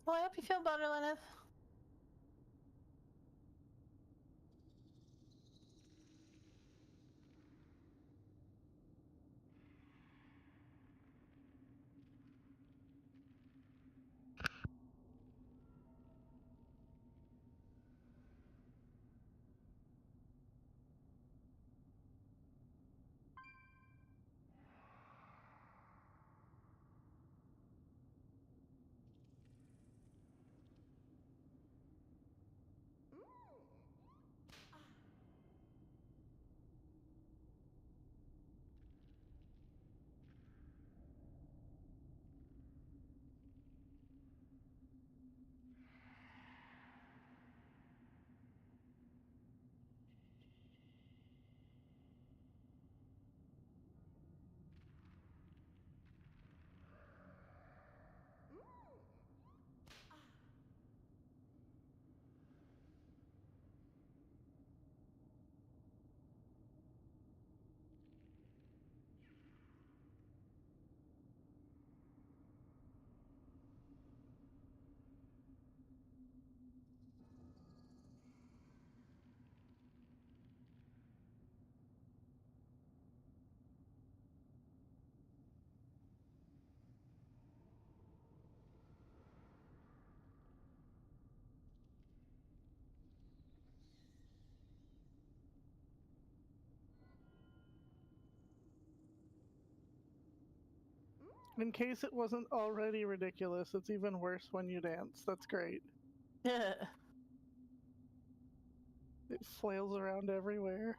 Well, I hope you feel better, Lyneth. In case it wasn't already ridiculous, it's even worse when you dance. That's great. Yeah. It flails around everywhere.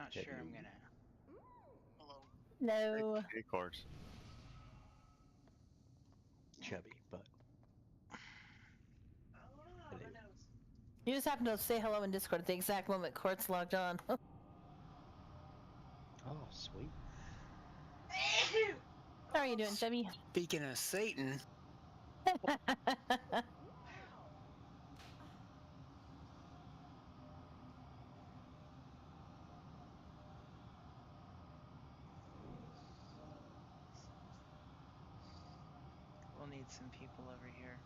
Not sure I'm gonna. No. Of course. Chubby, but. Hello. You just happened to say hello in Discord at the exact moment Court's logged on. Oh, sweet. How are you doing, Chubby? Speaking of Satan. We'll need some people over here.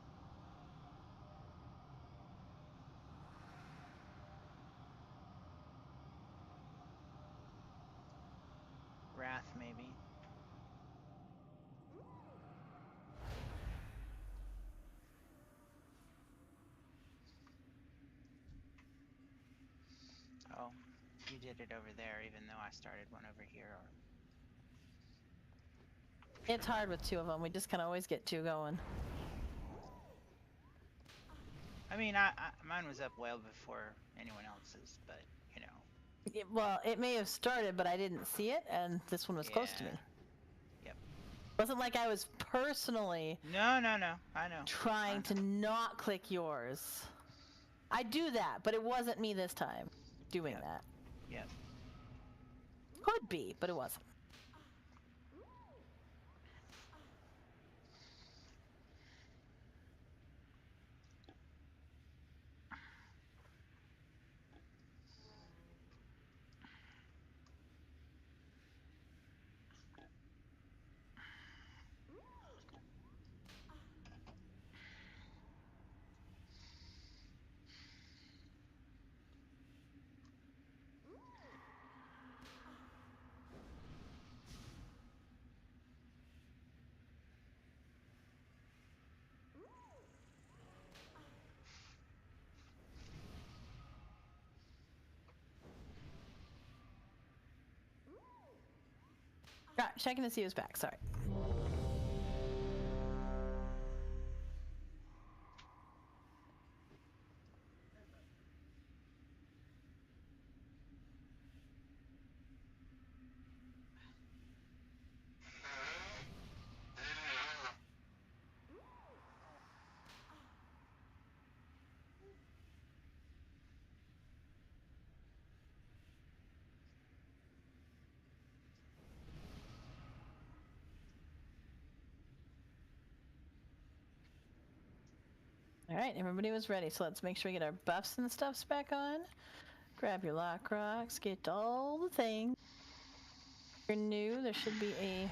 Wrath, maybe. Oh, you did it over there, even though I started one over here. Or... It's hard with two of them. We just kind of always get two going. I mean, mine was up well before anyone else's, but you know. Well, it may have started, but I didn't see it, and this one was close to me. Yep. It wasn't like I was personally. No. I know. Trying to not click yours. I do that, but it wasn't me this time doing that. Yep. Could be, but it wasn't. Checking to see who's back. Sorry. All right, everybody was ready, so let's make sure we get our buffs and stuffs back on. Grab your lock rocks, get all the things. If you're new, there should be a...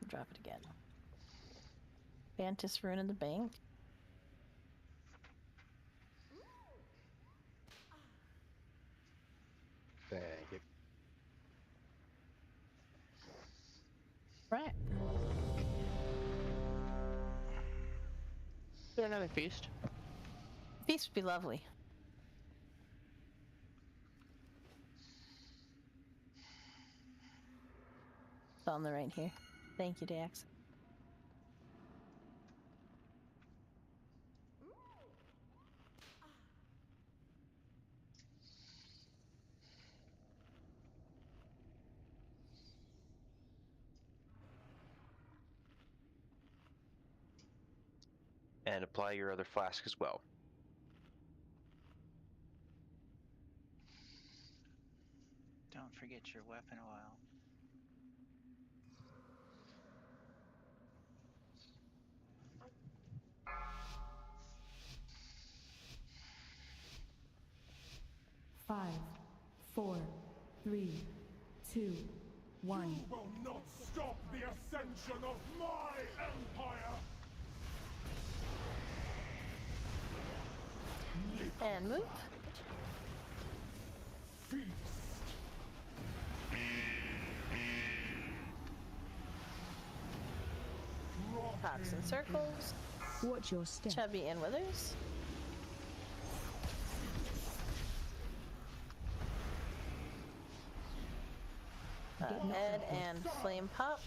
Drop it again. Fantis Rune in the bank. Thank you. Right. Is there another feast? Feast would be lovely. It's on the right here. Thank you, Dax. And apply your other flask as well. Don't forget your weapon oil. Five, 4, 3, 2, 1. You will not stop the ascension of my empire! And move. Feast. Pops and circles. Watch your step. Chubby and Withers. Ed and Flame Pop.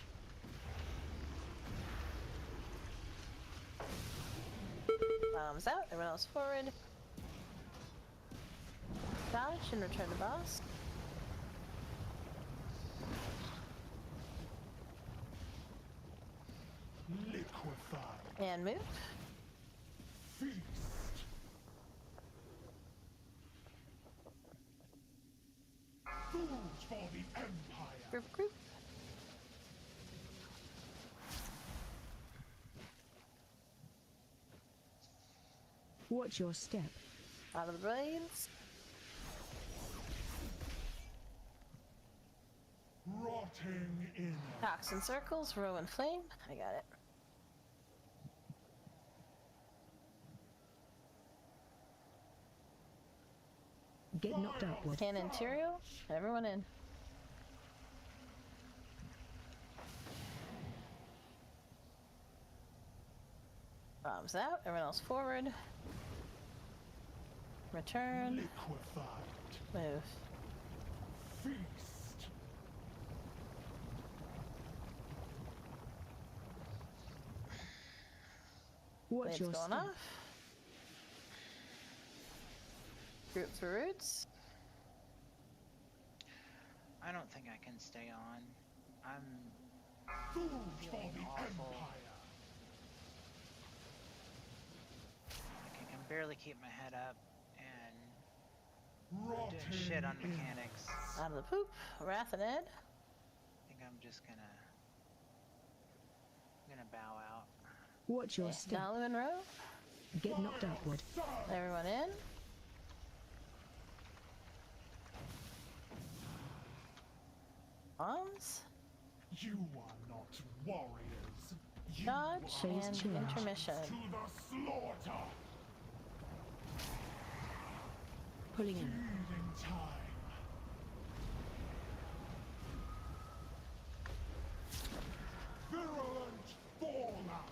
Bombs out. Everyone else forward. Dodge and return to boss. Liquefy. And move. Feast. Food for the Empire. Group. Watch your step. Out of the blades. Rotting in. Toxin circles, row and flame. I got it. Get knocked upward. Cannon Tyrael. Everyone in. Bombs out. Everyone else forward. Return. Liquefied. Move. Feast. Watch Blades your going step. off. Group for roots. I don't think I can stay on. I'm Food feeling for the awful. Empire. Like I can barely keep my head up and Rotting doing shit on in. mechanics. Out of the poop. Wrath and Ed. I think I'm just gonna bow out. Watch your step. Dalu and row. Get knocked upward. Everyone in. Bombs. You are not warriors. You Dodge are and change. intermission. to the slaughter. Pulling in. Feeding time. Virulent fallout.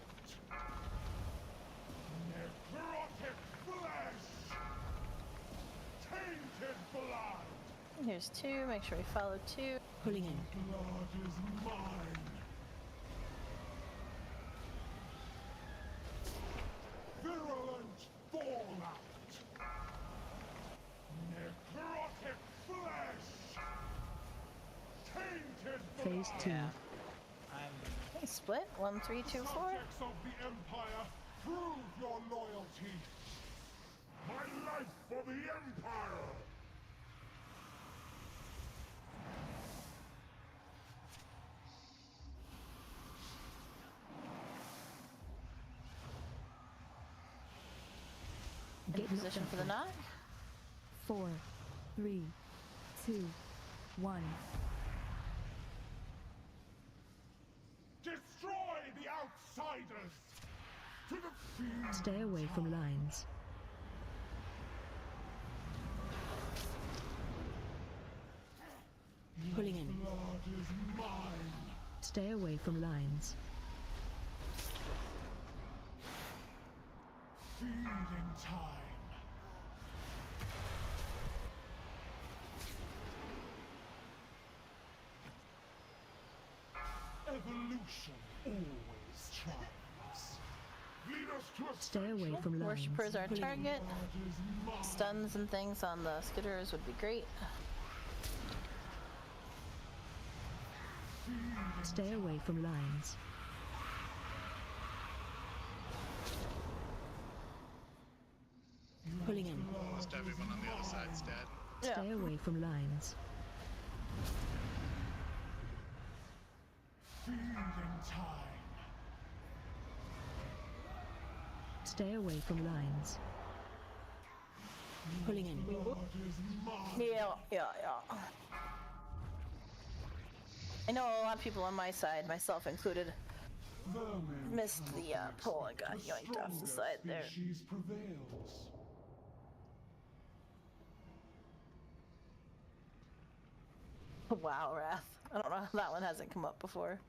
Necrotic flesh. Tainted blood. Here's two. Make sure we follow two. Pulling in. Blood is mine. Virulent fallout. Necrotic flesh. Tainted blood. Phase 2. I'm Okay, split. 1, 3, 2, 4. Subjects of the Empire, prove your loyalty. My life for the Empire. In Get position for the knock. 4, 3, 2, 1. Destroy the outsiders. To the field. Stay away from lines. Pulling in. Blood is mine. Stay away from lines. Feeding time. Evolution always triumphs. Lead us to a Stay away from lines. Worshippers are Pulling in. target. blood is mine. Stuns and things on the skitters would be great. Stay away from lines. Pulling in. Almost everyone on the other side's dead. Yeah. Stay away from lines. Feeding time. Stay away from lines. Pulling in. Blood is mine. Yeah. I know a lot of people on my side, myself included, Vermin missed the cannot pull and got protect yoinked off the side there. species prevails. Wow, Wrath. I don't know how that one hasn't come up before.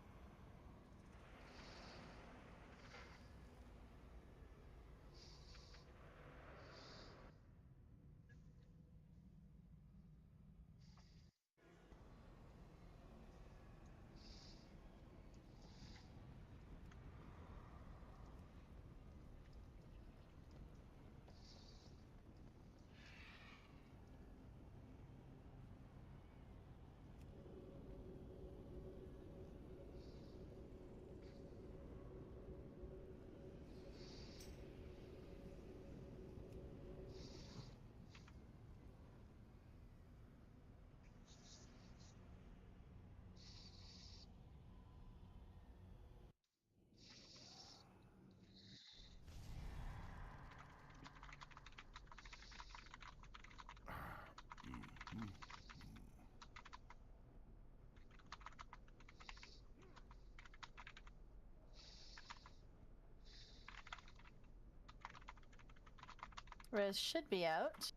Riz should be out.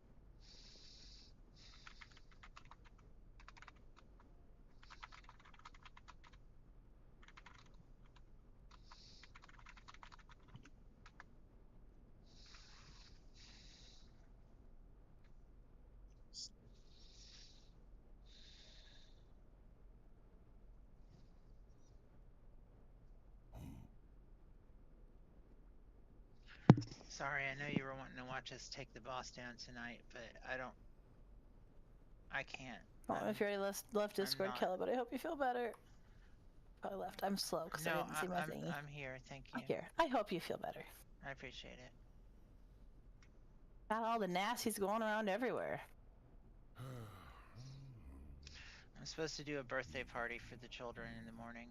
Sorry, I know you were wanting to watch us take the boss down tonight, but I can't. I don't know if you already left Discord, Kela, but I hope you feel better. Probably left. I'm slow because I didn't see my thingy. I'm here. Thank you. Here. I hope you feel better. I appreciate it. Got all the nasties going around everywhere. I'm supposed to do a birthday party for the children in the morning.